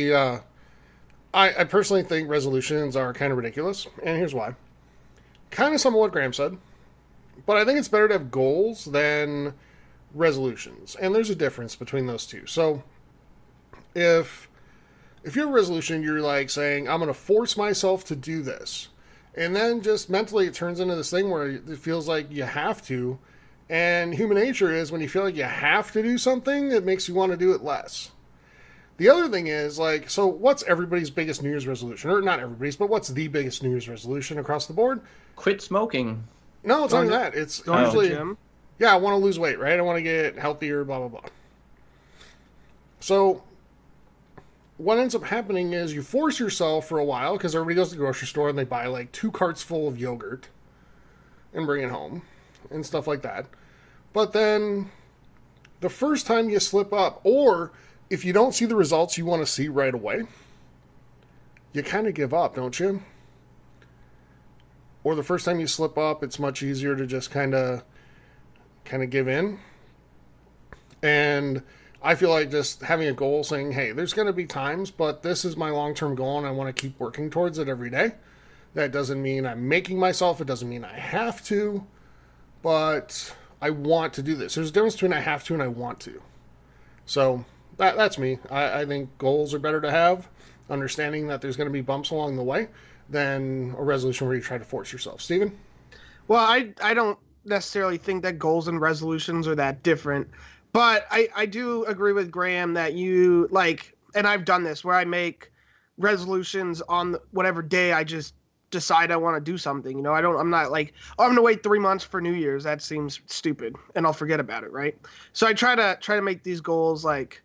I personally think resolutions are kind of ridiculous, and here's why. Kind of some of what Graham said, but I think it's better to have goals than resolutions, and there's a difference between those two. So if you have a resolution, you're like saying, I'm going to force myself to do this, and then just mentally it turns into this thing where it feels like you have to, and human nature is when you feel like you have to do something, it makes you want to do it less. The other thing is, like, so what's everybody's biggest New Year's resolution? Or not everybody's, but what's the biggest New Year's resolution across the board? Quit smoking. No, it's not that. It's usually, yeah, I want to lose weight, right? I want to get healthier, blah, blah, blah. So what ends up happening is you force yourself for a while, because everybody goes to the grocery store and they buy like 2 carts full of yogurt and bring it home and stuff like that. But then the first time you slip up, or if you don't see the results you want to see right away, you kind of give up, don't you? Or the first time you slip up, it's much easier to just kind of give in. And I feel like just having a goal saying, hey, there's going to be times, but this is my long-term goal and I want to keep working towards it every day. That doesn't mean I'm making myself. It doesn't mean I have to, but I want to do this. There's a difference between I have to and I want to. So that's me. I think goals are better to have, understanding that there's going to be bumps along the way, than a resolution where you try to force yourself. Steven? Well, I don't necessarily think that goals and resolutions are that different, but I do agree with Graham that you, like, and I've done this, where I make resolutions on whatever day I just decide I want to do something. You know, I'm not like, oh, I'm going to wait 3 months for New Year's. That seems stupid, and I'll forget about it, right? So I try to make these goals, like,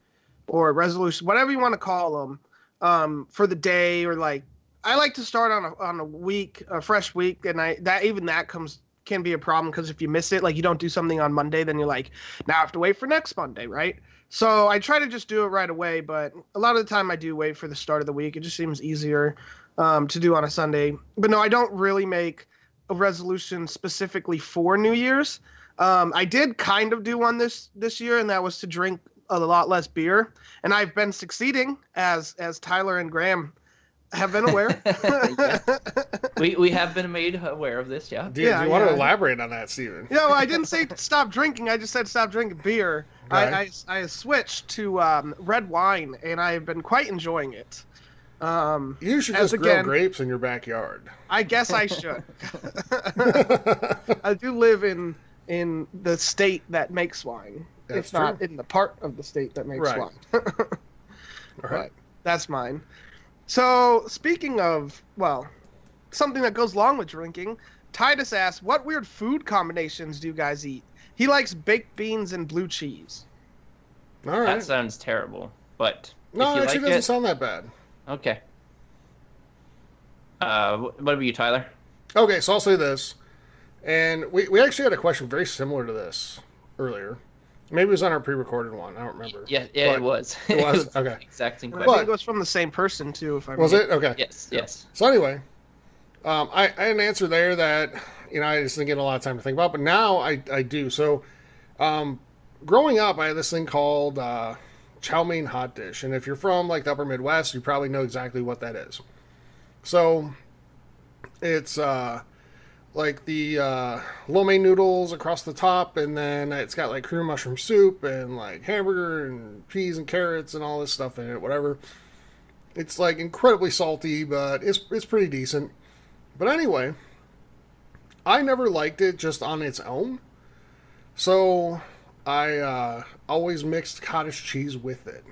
or resolution, whatever you want to call them, for the day, or like, I like to start on a week, a fresh week, and that can be a problem, because if you miss it, like you don't do something on Monday, then you're like, now I have to wait for next Monday, right? So I try to just do it right away, but a lot of the time I do wait for the start of the week. It just seems easier to do on a Sunday. But no, I don't really make a resolution specifically for New Year's. I did kind of do one this year, and that was to drink a lot less beer, and I've been succeeding, as Tyler and Graham have been aware. we have been made aware of this, yeah. Do you want to elaborate on that, Steven? Yeah, well, I didn't say stop drinking. I just said stop drinking beer. Right. I switched to red wine, and I have been quite enjoying it. You should just grow grapes in your backyard. I guess I should. I do live in the state that makes wine. It's not in the part of the state that makes wine. Right. That's mine. So, speaking of, well, something that goes along with drinking, Titus asks, what weird food combinations do you guys eat? He likes baked beans and blue cheese. All right. That sounds terrible, but no, it actually doesn't sound that bad. Okay. What about you, Tyler? Okay, so I'll say this. And we actually had a question very similar to this earlier. Maybe it was on our pre-recorded one. I don't remember. Yeah, it was. It was? Okay. Exact same question. question. I think it was from the same person, too. If I was it? Okay. Yes. So anyway, I had an answer there that, I just didn't get a lot of time to think about, but now I do. So growing up, I had this thing called chow mein hot dish. And if you're from, like, the upper Midwest, you probably know exactly what that is. So it's like the lo mein noodles across the top, and then it's got like cream mushroom soup and like hamburger and peas and carrots and all this stuff in it, whatever. It's like incredibly salty, but it's pretty decent. But anyway, I never liked it just on its own, so I always mixed cottage cheese with it.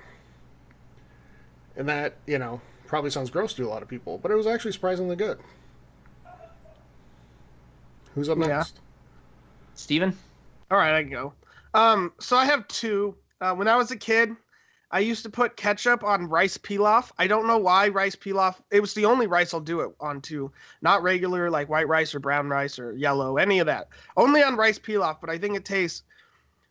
And that, probably sounds gross to a lot of people, but it was actually surprisingly good. Who's up next? Yeah. Steven? All right, I can go. So I have two. When I was a kid, I used to put ketchup on rice pilaf. I don't know why rice pilaf. It was the only rice I'll do it on too. Not regular like white rice or brown rice or yellow, any of that. Only on rice pilaf, but I think it tastes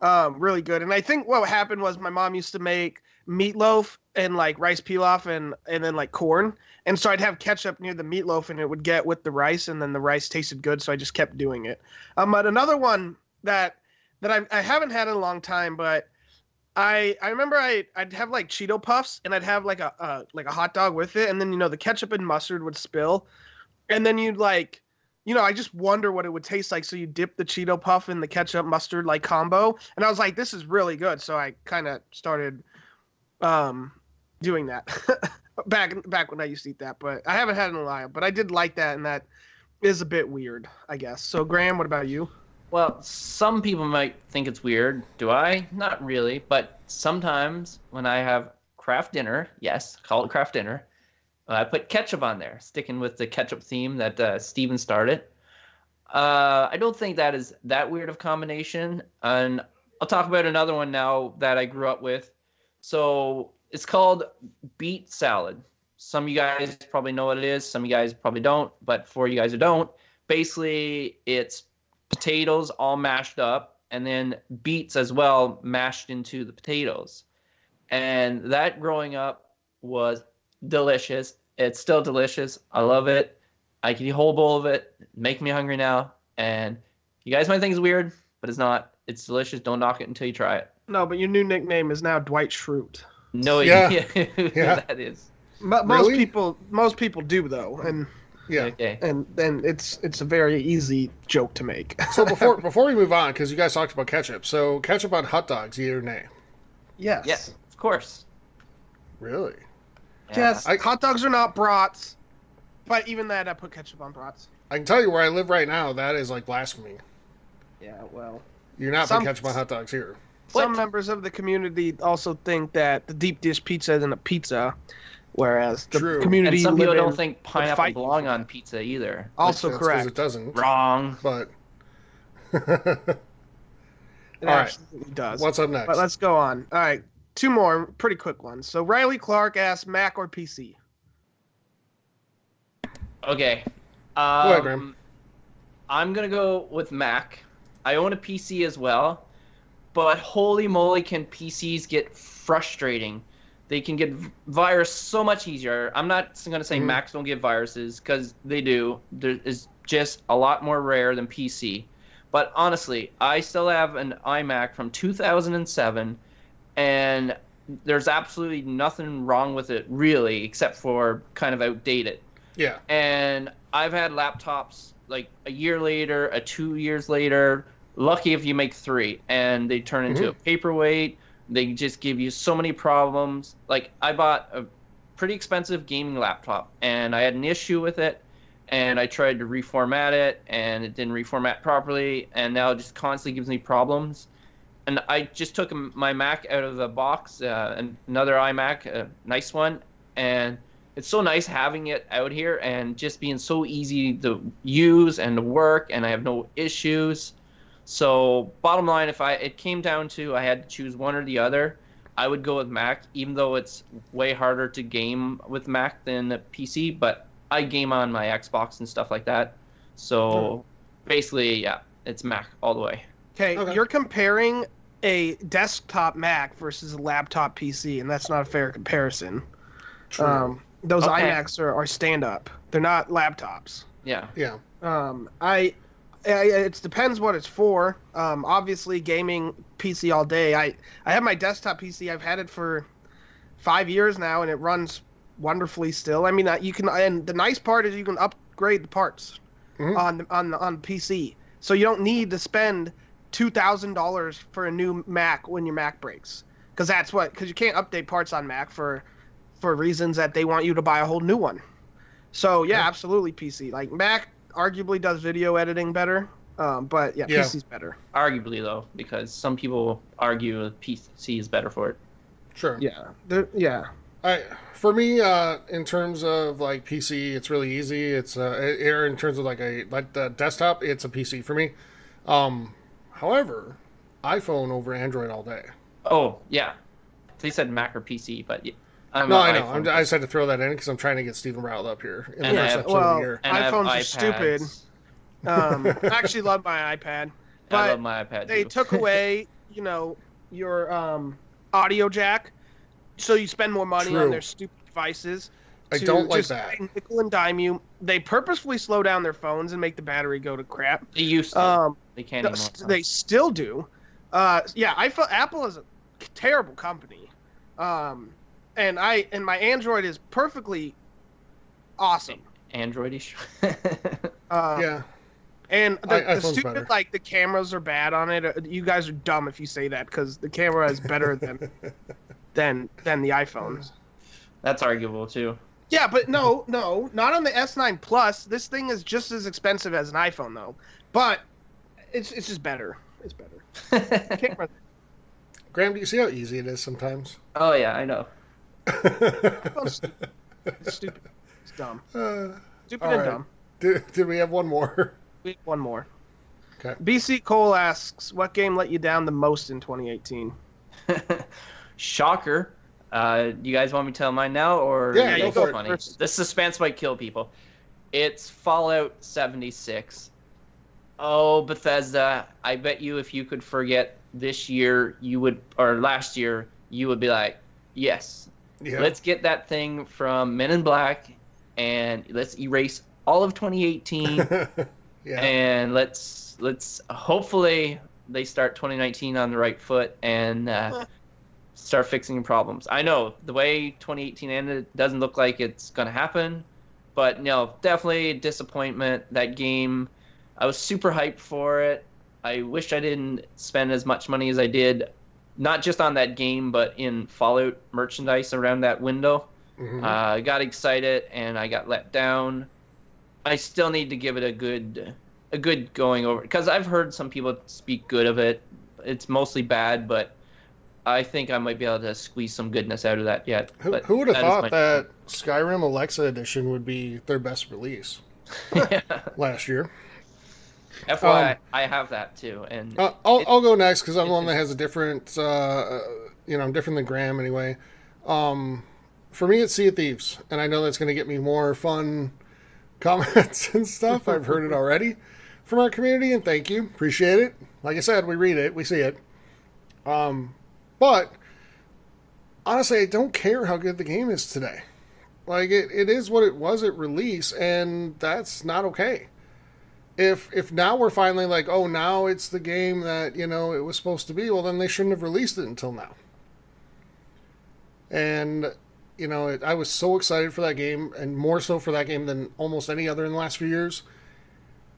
really good. And I think what happened was my mom used to make meatloaf and like rice pilaf and then like corn. And so I'd have ketchup near the meatloaf and it would get with the rice, and then the rice tasted good. So I just kept doing it. But another one that I haven't had in a long time, but I remember I'd have like Cheeto Puffs and I'd have like a hot dog with it. And then, the ketchup and mustard would spill. And then you'd like, I just wonder what it would taste like. So you dip the Cheeto Puff in the ketchup mustard like combo. And I was like, this is really good. So I kind of started doing that back when I used to eat that. But I haven't had it in a while. But I did like that, and that is a bit weird, I guess. So Graham, what about you? Well, some people might think it's weird. Do I? Not really. But sometimes when I have craft dinner, yes, call it craft dinner, I put ketchup on there, sticking with the ketchup theme that Steven started. I don't think that is that weird of combination. And I'll talk about another one now that I grew up with. So it's called beet salad. Some of you guys probably know what it is. Some of you guys probably don't. But for you guys who don't, basically it's potatoes all mashed up and then beets as well mashed into the potatoes. And that growing up was delicious. It's still delicious. I love it. I can eat a whole bowl of it. Make me hungry now. And you guys might think it's weird, but it's not. It's delicious. Don't knock it until you try it. No, but your new nickname is now Dwight Schrute. No idea who that is. Most people do though, and Okay. and it's a very easy joke to make. So before we move on, because you guys talked about ketchup, so ketchup on hot dogs, yea or nay? Yes. Yes, of course. Really? Yes. Hot dogs are not brats, but even that, I put ketchup on brats. I can tell you where I live right now, that is like blasphemy. Yeah, well. You're not putting ketchup on hot dogs here. Some members of the community also think that the deep dish pizza isn't a pizza, whereas the community. And some people don't think pineapple belong on pizza either. Also correct. It doesn't. Wrong. But it absolutely does. What's up next? But let's go on. All right, two more pretty quick ones. So Riley Clark asks, Mac or PC? Okay. Go ahead, Graham. I'm gonna go with Mac. I own a PC as well, but holy moly, can PCs get frustrating? They can get virus so much easier. I'm not going to say Macs don't get viruses, because they do. There is just a lot more rare than PC. But honestly, I still have an iMac from 2007, and there's absolutely nothing wrong with it, really, except for kind of outdated. Yeah. And I've had laptops like a year later, 2 years later, lucky if you make 3, and they turn into a paperweight. They just give you so many problems. Like, I bought a pretty expensive gaming laptop, and I had an issue with it, and I tried to reformat it, and it didn't reformat properly, and now it just constantly gives me problems. And I just took my Mac out of the box, another iMac, a nice one, and it's so nice having it out here and just being so easy to use and to work, and I have no issues. So bottom line, if it came down to I had to choose one or the other, I would go with Mac, even though it's way harder to game with Mac than the PC, but I game on my Xbox and stuff like that. So basically, yeah, it's Mac all the way. Okay, you're comparing a desktop Mac versus a laptop PC, and that's not a fair comparison. True. Those iMacs are stand-up. They're not laptops. Yeah. Yeah. It depends what it's for. Obviously, gaming PC all day. I have my desktop PC. I've had it for 5 years now, and it runs wonderfully still. I mean, you can, and the nice part is you can upgrade the parts on PC, so you don't need to spend $2,000 for a new Mac when your Mac breaks, because you can't update parts on Mac for reasons that they want you to buy a whole new one. So yeah, absolutely PC. Like Mac arguably does video editing better, but PC's better. Arguably though, because some people argue PC is better for it. Sure. Yeah. For me, in terms of like PC, it's really easy. It's in terms of like the desktop, it's a PC for me. However, iPhone over Android all day. Oh yeah, they said Mac or PC, but yeah. I know. I just had to throw that in because I'm trying to get Steven riled up here in the first episode of the year. iPhones are stupid. I actually love my iPad. But I love my iPad they too. took away your audio jack, so you spend more money on their stupid devices. I don't like that. Nickel and dime you. They purposefully slow down their phones and make the battery go to crap. They used to. They can't anymore. They still do. I feel Apple is a terrible company. And my Android is perfectly awesome. Androidish. Yeah. And the stupid better. like the cameras are bad on it. You guys are dumb if you say that because the camera is better than the iPhones. That's arguable too. Yeah, but no, not on the S9 Plus. This thing is just as expensive as an iPhone though. But it's just better. It's better. Graham, do you see how easy it is sometimes? Oh yeah, I know. It's stupid. It's dumb. Stupid and dumb. Did we have one more? We have one more. Okay. BC Cole asks, what game let you down the most in 2018? Shocker. You guys want me to tell mine now, or yeah, you go funny? first. The suspense might kill people. It's Fallout 76. Oh, Bethesda! I bet you if you could forget this year, you would, or last year, you would be like, yes, let's get that thing from Men in Black, and let's erase all of 2018, and let's hopefully they start 2019 on the right foot and start fixing problems. I know the way 2018 ended doesn't look like it's going to happen, but no, definitely a disappointment. That game, I was super hyped for it. I wish I didn't spend as much money as I did, not just on that game, but in Fallout merchandise around that window. Mm-hmm. I got excited and I got let down. I still need to give it a good going over, because I've heard some people speak good of it. It's mostly bad, but I think I might be able to squeeze some goodness out of that yet. Who would have thought that Skyrim Alexa Edition would be their best release last year? FYI, I have that too, and I'll go next because I'm the one that has a different. I'm different than Graham anyway. For me, it's Sea of Thieves, and I know that's going to get me more fun comments and stuff. I've heard it already from our community, and thank you, appreciate it. Like I said, we read it, we see it. But honestly, I don't care how good the game is today. Like it is what it was at release, and that's not okay. If now we're finally like, oh, now it's the game that, it was supposed to be, well, then they shouldn't have released it until now. And, I was so excited for that game, and more so for that game than almost any other in the last few years.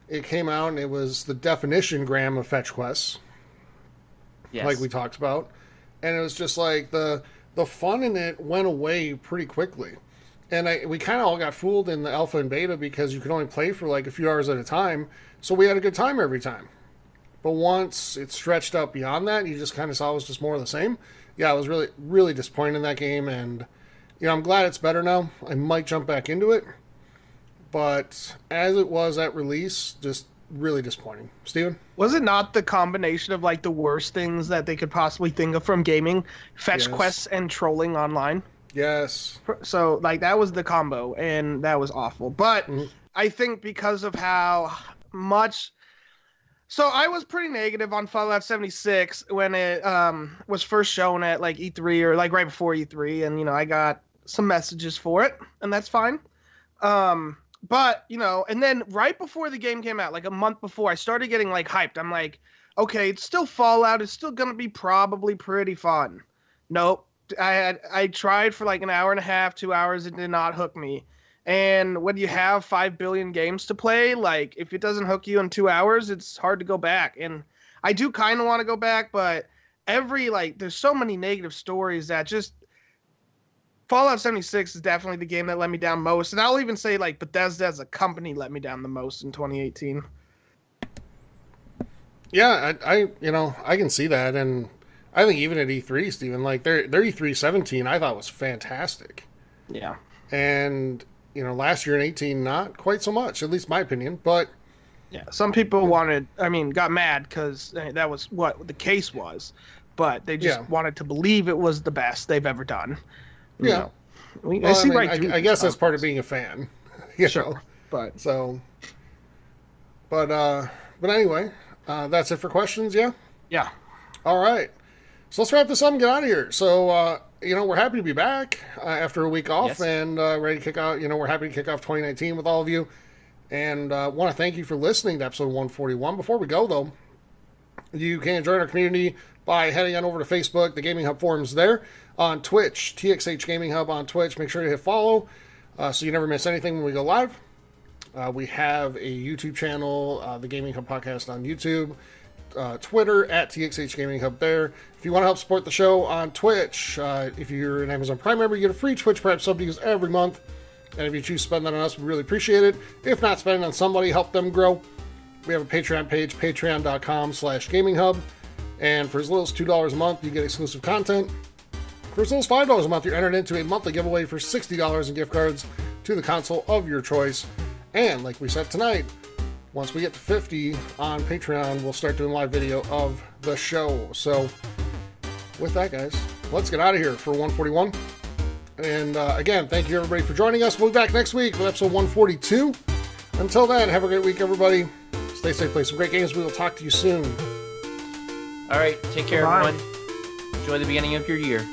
It came out, and it was the definition, Graham, of fetch quests. Yes. Like we talked about. And it was just like the fun in it went away pretty quickly. And we kind of all got fooled in the alpha and beta because you could only play for like a few hours at a time. So we had a good time every time. But once it stretched out beyond that, you just kind of saw it was just more of the same. Yeah, I was really, really disappointed in that game. And, I'm glad it's better now. I might jump back into it. But as it was at release, just really disappointing. Steven? Was it not the combination of like the worst things that they could possibly think of from gaming? Fetch quests and trolling online? Yes. So, like, that was the combo, and that was awful. But I think because of how much... So, I was pretty negative on Fallout 76 when it was first shown at, like, E3 or, like, right before E3. And, I got some messages for it, and that's fine. But, and then right before the game came out, like a month before, I started getting, like, hyped. I'm like, okay, it's still Fallout. It's still going to be probably pretty fun. Nope. I tried for like an hour and a half, 2 hours. It did not hook me. And when you have 5 billion games to play, like if it doesn't hook you in 2 hours, it's hard to go back. And I do kind of want to go back, but there's so many negative stories that just Fallout 76 is definitely the game that let me down most. And I'll even say like Bethesda as a company let me down the most in 2018. Yeah, I can see that. And I think even at E3, Steven, like their E3 17, I thought was fantastic. Yeah. And, last year in 18, not quite so much, at least my opinion, but... Yeah, some people got mad because that was what the case was, but they just wanted to believe it was the best they've ever done. Yeah. I guess that's part of being a fan. Sure. But anyway, that's it for questions, yeah? Yeah. All right. So let's wrap this up and get out of here. So, we're happy to be back after a week off and ready to kick out. We're happy to kick off 2019 with all of you. And want to thank you for listening to episode 141. Before we go, though, you can join our community by heading on over to Facebook, the Gaming Hub forums there, on Twitch, TXH Gaming Hub on Twitch. Make sure to hit follow so you never miss anything when we go live. We have a YouTube channel, the Gaming Hub Podcast on YouTube, Twitter, at TXH Gaming Hub there. If you want to help support the show on Twitch, if you're an Amazon Prime member, you get a free Twitch Prime sub to use every month. And if you choose to spend that on us, we really appreciate it. If not, spend it on somebody, help them grow. We have a Patreon page, patreon.com/gaminghub. And for as little as $2 a month, you get exclusive content. For as little as $5 a month, you're entered into a monthly giveaway for $60 in gift cards to the console of your choice. And like we said tonight, once we get to 50 on Patreon, we'll start doing live video of the show. So with that, guys, let's get out of here for 141. And again, thank you everybody for joining us. We'll be back next week with episode 142. Until then, have a great week, everybody. Stay safe, play some great games. We will talk to you soon. All right, take care, everyone. Enjoy the beginning of your year.